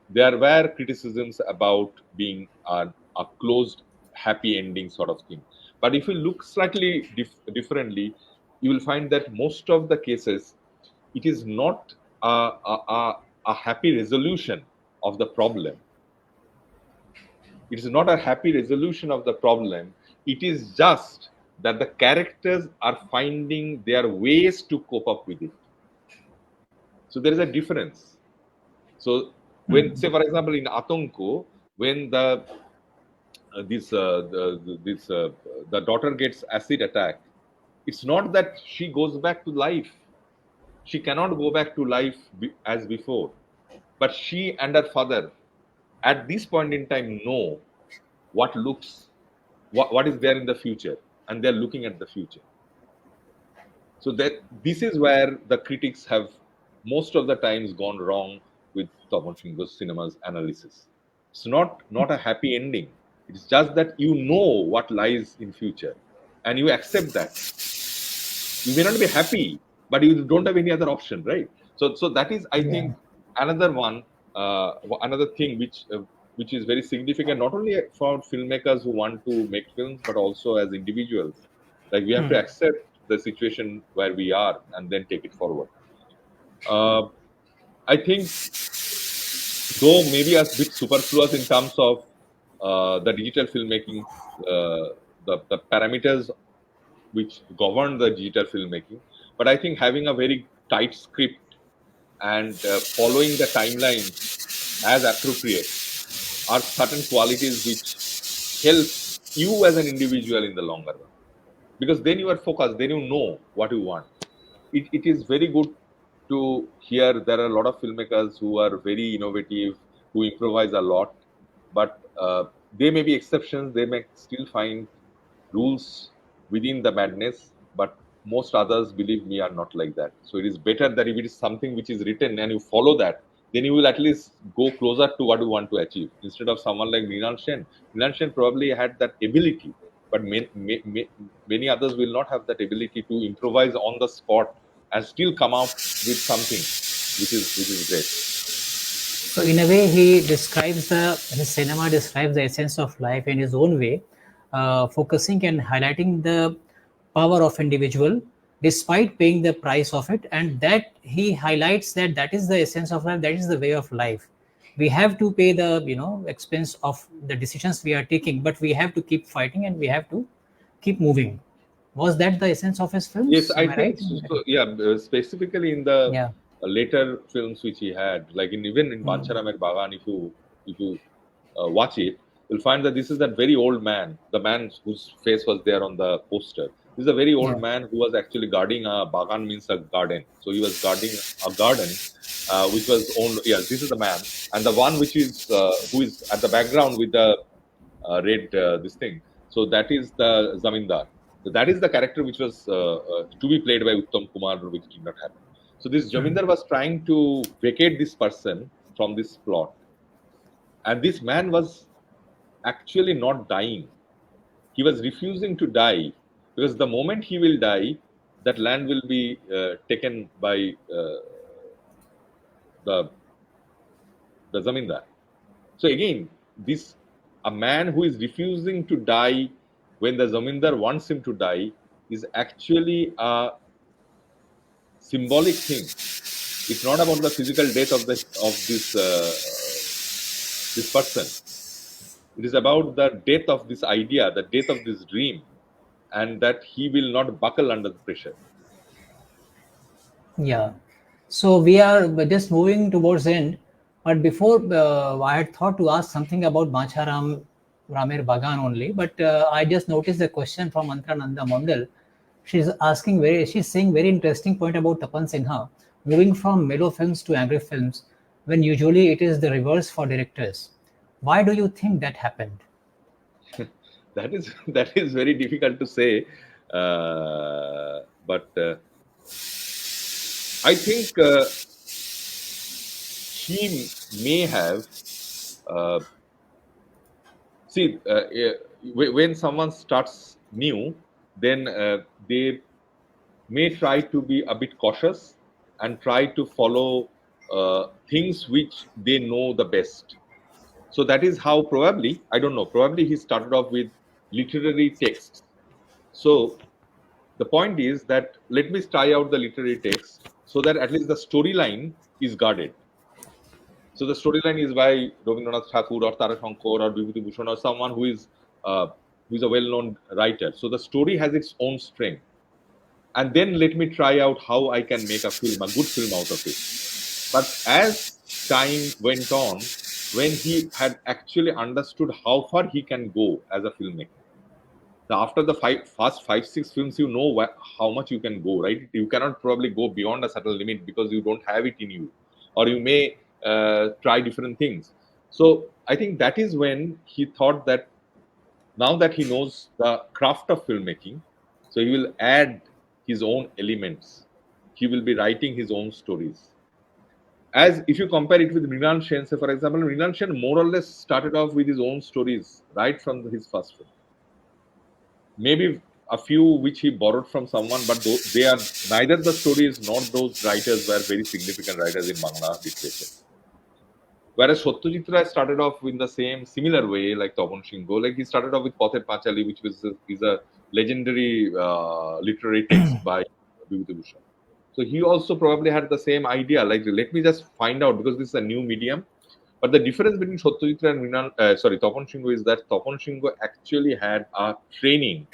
There were criticisms about being a closed, happy ending sort of thing. But if you look slightly differently, you will find that most of the cases, it is not a happy resolution of the problem. It is not a happy resolution of the problem. It is just that the characters are finding their ways to cope up with it. So there is a difference. So when, say for example, in Atonko, when the daughter gets acid attack, it's not that she goes back to life. She cannot go back to life as before. But she and her father, at this point in time, know what is there in the future, and they're looking at the future. So that this is where the critics have most of the times gone wrong with Tapan Sinha cinema's analysis. It's not a happy ending. It's just that you know what lies in future, and you accept that. You may not be happy, but you don't have any other option, right? So that is, I think, another one, another thing which is very significant, not only for filmmakers who want to make films, but also as individuals. Like we have to accept the situation where we are and then take it forward. I think, though maybe a bit superfluous in terms of the digital filmmaking, the parameters which govern the digital filmmaking, but I think having a very tight script and following the timeline as appropriate are certain qualities which help you as an individual in the longer run. Because then you are focused, then you know what you want. It is very good to hear there are a lot of filmmakers who are very innovative, who improvise a lot, but they may be exceptions. They may still find rules within the madness, but most others, believe me, are not like that. So it is better that if it is something which is written and you follow that, then you will at least go closer to what you want to achieve. Instead of someone like Mrinal Sen. Mrinal Sen probably had that ability, but many others will not have that ability to improvise on the spot and still come out with something which is great. So in a way, his cinema describes the essence of life in his own way, focusing and highlighting the power of individual despite paying the price of it, and that he highlights that is the essence of life, that is the way of life. We have to pay the expense of the decisions we are taking, but we have to keep fighting and we have to keep moving. Was that the essence of his Yes, films? I Am I think right? so. Yeah, specifically in the Yeah. later films which he had, like even in Bancharam and Bagan, if you watch it, you'll find that this is that very old man, the man whose face was there on the poster. This is a very old Yeah. man who was actually guarding a bagan, means a garden. So he was guarding a garden, which was owned. Yeah, this is the man, and the one which is who is at the background with the red this thing. So that is the zamindar. So that is the character which was to be played by Uttam Kumar, which did not happen. So this Jamindar was trying to vacate this person from this plot, and this man was actually not dying. He was refusing to die because the moment he will die, that land will be taken by the zamindar. So again, this a man who is refusing to die when the zamindar wants him to die is actually a symbolic thing. It's not about the physical death of this person. It is about the death of this idea, the death of this dream, and that he will not buckle under the pressure. Yeah. So we are just moving towards end. But before, I had thought to ask something about Macharam Ramer Bagan only. But I just noticed a question from Antrananda Mondal. She's saying very interesting point about Tapan Sinha, moving from mellow films to angry films, when usually it is the reverse for directors. Why do you think that happened? That is very difficult to say, but I think he may have see when someone starts new, then they may try to be a bit cautious and try to follow things which they know the best. So that is how probably, I don't know, probably he started off with literary texts. So the point is that let me try out the literary text so that at least the storyline is guarded. So the storyline is by Rabindranath Tagore or Tara Shankar or Vibhuti Bhushan or someone who is a well-known writer. So the story has its own strength, and then let me try out how I can make a good film out of it. But as time went on, when he had actually understood how far he can go as a filmmaker, so after the first 5, 6 films, you know how much you can go, right? You cannot probably go beyond a certain limit because you don't have it in you, or you may try different things. So I think that is when he thought that now that he knows the craft of filmmaking, so he will add his own elements. He will be writing his own stories. As if you compare it with Mrinal Sen, say for example, Mrinal Sen more or less started off with his own stories right from his first film. Maybe a few which he borrowed from someone, but they are neither the stories nor those writers were very significant writers in Bangla literature. Whereas Satyajit Ray started off in the similar way, like Tapan Sinha. Like he started off with Pather Panchali, which is a legendary literary text by Vibhuti Bhushan. So he also probably had the same idea. Like, let me just find out because this is a new medium. But the difference between Satyajit Ray and Tapan Sinha is that Tapan Sinha actually had a training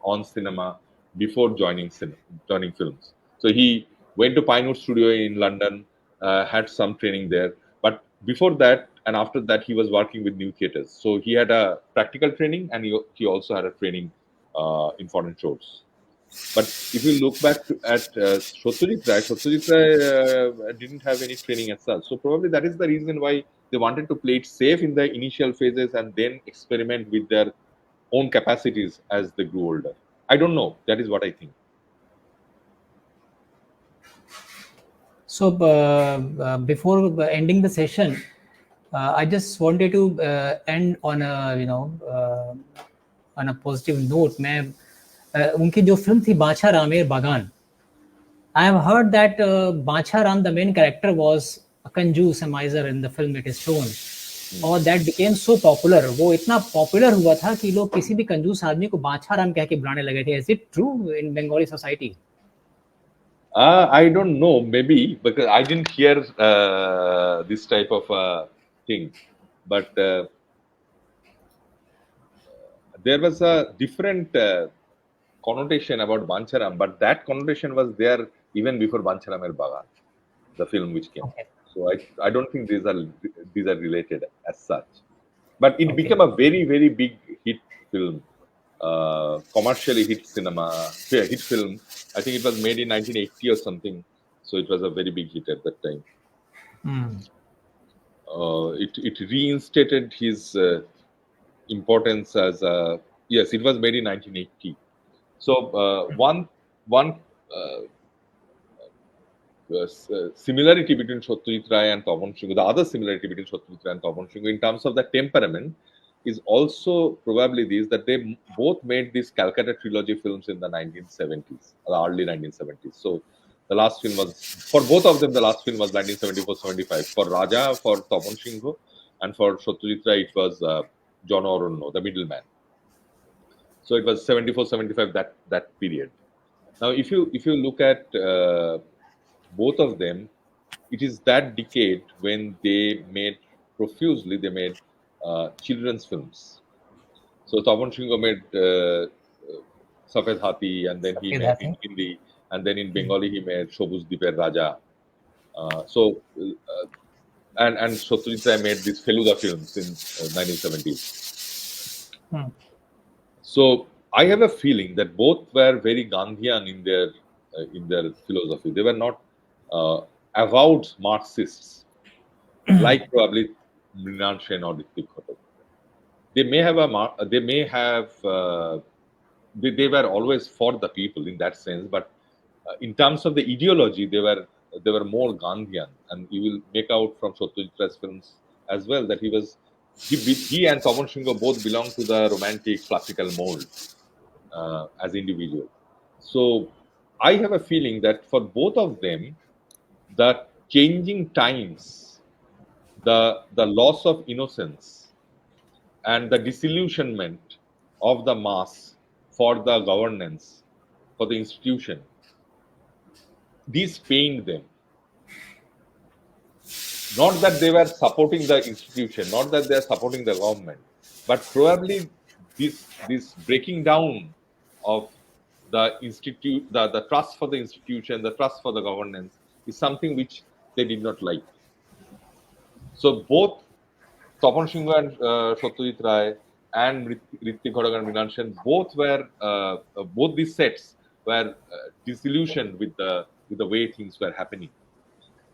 on cinema before joining films. So he went to Pinewood Studio in London. had some training there. But before that and after that, he was working with new theaters. So he had a practical training, and he also had a training in foreign shows. But if you look back at Satyajit Ray didn't have any training as such. So probably that is the reason why they wanted to play it safe in the initial phases and then experiment with their own capacities as they grew older. I don't know. That is what I think. So before ending the session, I just wanted to end on a on a positive note. मैं उनकी जो film थी बाछा रामेर बागान, I have heard that Bacha Ram, the main character, was a कंजूस, a miser in the film it is shown. और that became so popular. वो इतना popular हुआ था कि लोग किसी भी कंजूस आदमी को बाछा राम कह के बुलाने लगे थे. Is it true in Bengali society? I don't know, maybe because I didn't hear this type of thing, but there was a different connotation about Bancharam, but that connotation was there even before Bancharam and Bagan, the film which came. Okay. So I don't think these are related as such, but it became a very, very big hit film. Commercially hit hit film. I think it was made in 1980 or something. So it was a very big hit at that time. It reinstated his importance as a, yes, it was made in 1980. So one similarity between Satyajit Ray and Tapan Sinha, the other similarity between Satyajit Ray and Tapan Sinha in terms of the temperament is also probably this, that they both made these Calcutta trilogy films in the 1970s, the early 1970s. So the last film was, for both of them, the last film was 1974-75. For Raja, for Tapan Sinha, and for Satyajit Ray, it was John Oronno, the middleman. So it was 74-75, that period. Now, if you look at both of them, it is that decade when they made profusely, they made children's films. So Tapan Sinha made Safed Haathi, and then he made in Hindi, and then in Bengali he made Shobuz Deeper Raja. And Satyajit Ray made these Feluda films in 1970s. So I have a feeling that both were very Gandhian in their philosophy. They were not avowed Marxists, like probably Mrinal Sen or Ritwik Ghatak. They were always for the people in that sense, but in terms of the ideology, they were more Gandhian, and you will make out from Satyajit Ray's films as well that he and Tapan Sinha both belong to the romantic classical mold as individuals. So I have a feeling that for both of them, the changing times, the loss of innocence, and the disillusionment of the mass for the governance, for the institution, these pained them. Not that they were supporting the institution, not that they are supporting the government, but probably this breaking down of the institute, the trust for the institution, the trust for the governance is something which they did not like. So both Tapan Sinha and Satyajit Ray and Ritwik Ghatak and Mrinal Sen, both these sets were disillusioned with the way things were happening,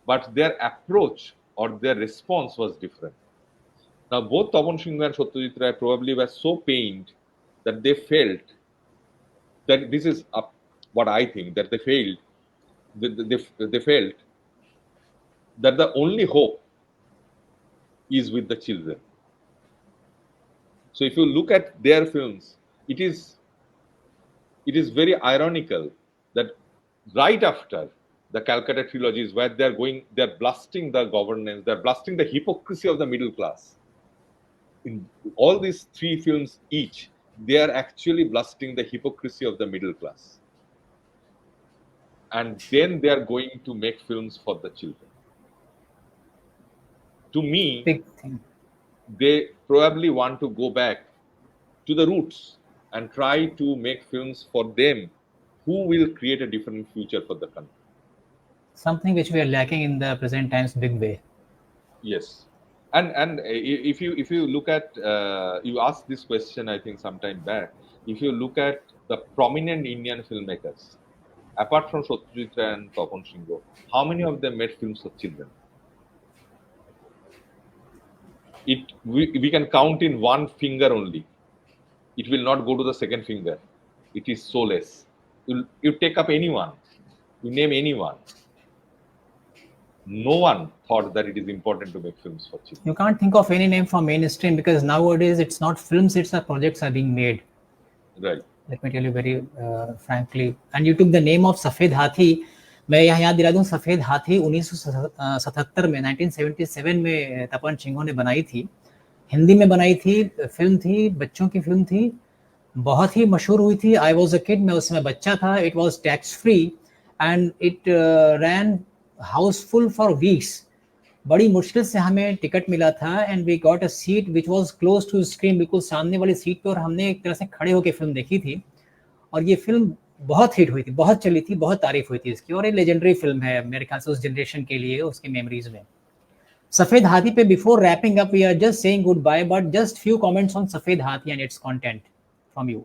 but their approach or their response was different. Now both Tapan Sinha and Satyajit Ray probably were so pained that they felt that this is what I think, that they felt that the only hope is with the children. So if you look at their films, it is very ironical that right after the Calcutta trilogies, where they're blasting the governance, they're blasting the hypocrisy of the middle class. In all these three films each, they are actually blasting the hypocrisy of the middle class. And then they are going to make films for the children. To me, they probably want to go back to the roots and try to make films for them who will create a different future for the country. Something which we are lacking in the present times big way. Yes, and if you look at you asked this question I think sometime back. If you look at the prominent Indian filmmakers, apart from Satyajit Ray and Tapan Sinha, how many of them made films for children? We can count in one finger only. It will not go to the second finger. It is so less. You take up anyone, you name anyone. No one thought that it is important to make films for children. You can't think of any name from mainstream because nowadays it's not films, it's the projects are being made. Right. Let me tell you very frankly. And you took the name of Safed Haathi. मैं यहाँ याद दिला दूँ, सफ़ेद हाथी 1977 में 1977 में तपन सिंह ने बनाई थी, हिंदी में बनाई थी, फिल्म थी, बच्चों की फिल्म थी, बहुत ही मशहूर हुई थी. आई वॉज अ किड, मैं उसमें बच्चा था. It was tax free and it ran house full for weeks. बड़ी मुश्किल से हमें टिकट मिला था and we got a seat which was close to screen, बिल्कुल सामने वाली सीट पे, और हमने एक तरह से खड़े होकर फिल्म देखी थी. और ये फिल्म बहुत हिट हुई थी, बहुत चली थी, बहुत तारीफ हुई थी इसकी, और ये लेजेंडरी फिल्म है मेरे ख्याल से उस जनरेशन के लिए, उसकी मेमोरीज में. सफेद हाथी पे before wrapping up we are just saying goodbye, but just few comments on Safed Haathi and its content from you.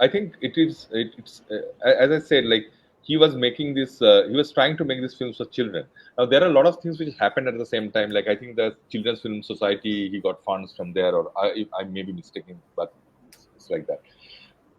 I think it's as I said, like he was making this, he was trying to make these films for children. Now there are a lot of things which happened at the same time. Like I think the Children's Film Society, he got funds from there, or I may be mistaken, but it's like that.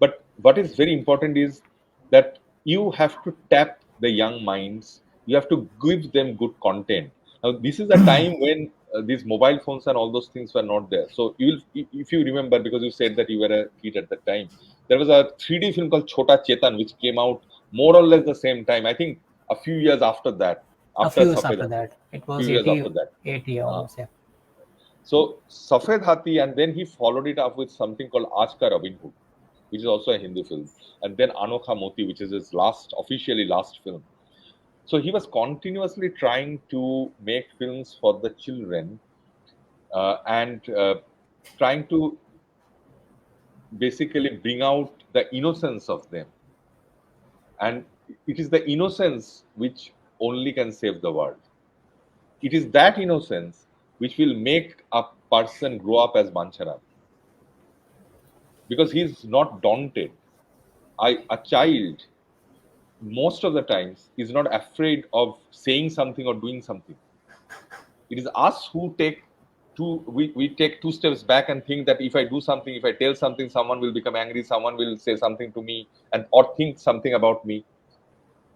But what is very important is that you have to tap the young minds. You have to give them good content. Now this is a time when these mobile phones and all those things were not there. So if you remember, because you said that you were a kid at that time, there was a 3D film called Chhota Chetan which came out more or less the same time. I think a few years after that. A few years after that. It was 80 years. Yeah. So Safed Haathi, and then he followed it up with something called Aaj Ka Robin Hood, which is also a Hindi film, and then Anokha Moti, which is his officially last film. So he was continuously trying to make films for the children and trying to basically bring out the innocence of them. And it is the innocence which only can save the world. It is that innocence which will make a person grow up as Mancharam. Because he is not daunted. A child, most of the times, is not afraid of saying something or doing something. It is us who take we take two steps back and think that if I do something, if I tell something, someone will become angry, someone will say something to me and or think something about me.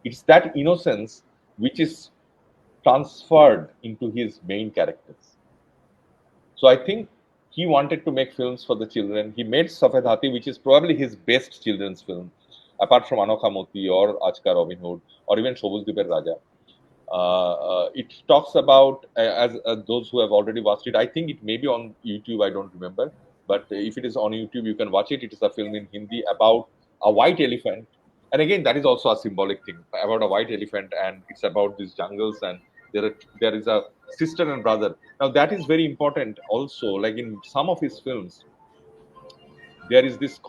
It's that innocence which is transferred into his main characters. So I think he wanted to make films for the children. He made Safed Haathi, which is probably his best children's film, apart from Anokha Moti or Aaj Ka Robin Hood or even Shobuz Dibir Raja. It talks about, as those who have already watched it, I think it may be on YouTube, I don't remember. But if it is on YouTube, you can watch it. It is a film in Hindi about a white elephant. And again, that is also a symbolic thing about a white elephant, and it's about these jungles, and there is a sister and brother. Now that is very important also. Like in some of his films, there is this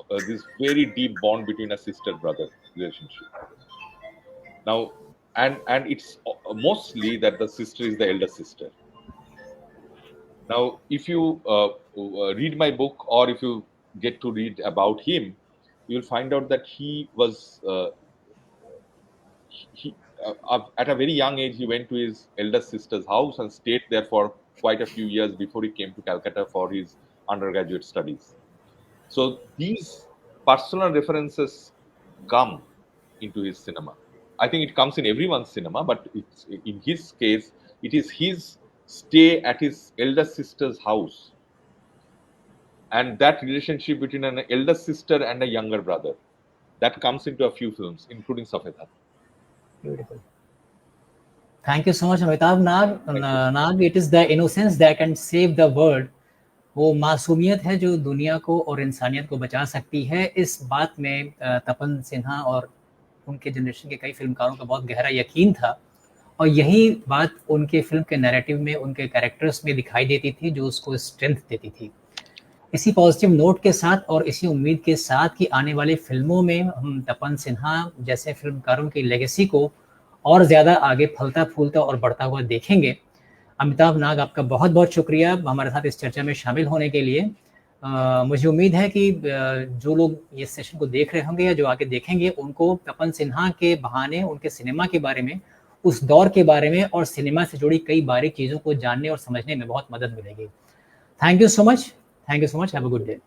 very deep bond between a sister-brother relationship. Now, and it's mostly that the sister is the elder sister. Now, if you read my book, or if you get to read about him, you will find out that he was at a very young age, he went to his elder sister's house and stayed there for quite a few years before he came to Calcutta for his undergraduate studies. So these personal references come into his cinema. I think it comes in everyone's cinema, but it's, in his case, it is his stay at his elder sister's house and that relationship between an elder sister and a younger brother that comes into a few films, including Safed Haathi. Beautiful. Thank you so much, Amitabh. Nag, it is the innocence that can save the world. वो मासूमियत है जो दुनिया को और इंसानियत को बचा सकती है. इस बात में तपन सिन्हा और उनके जनरेशन के कई फिल्मकारों का बहुत गहरा यकीन था, और यही बात उनके फिल्म के नैरेटिव में, उनके कैरेक्टर्स में दिखाई देती थी, जो उसको स्ट्रेंथ देती थी. इसी पॉजिटिव नोट के साथ और इसी उम्मीद के साथ कि आने वाली फिल्मों में हम तपन सिन्हा जैसे फिल्मकारों की लेगेसी को और ज़्यादा आगे फलता फूलता और बढ़ता हुआ देखेंगे। अमिताभ नाग, आपका बहुत बहुत शुक्रिया हमारे साथ इस चर्चा में शामिल होने के लिए। मुझे उम्मीद है कि जो लोग ये सेशन को देख रहे होंगे या जो आगे देखेंगे, उनको तपन सिन्हा के बहाने उनके सिनेमा के बारे में, उस दौर के बारे में और सिनेमा से जुड़ी कई बारीक चीज़ों को जानने और समझने में बहुत मदद मिलेगी। Thank you so much, have a good day.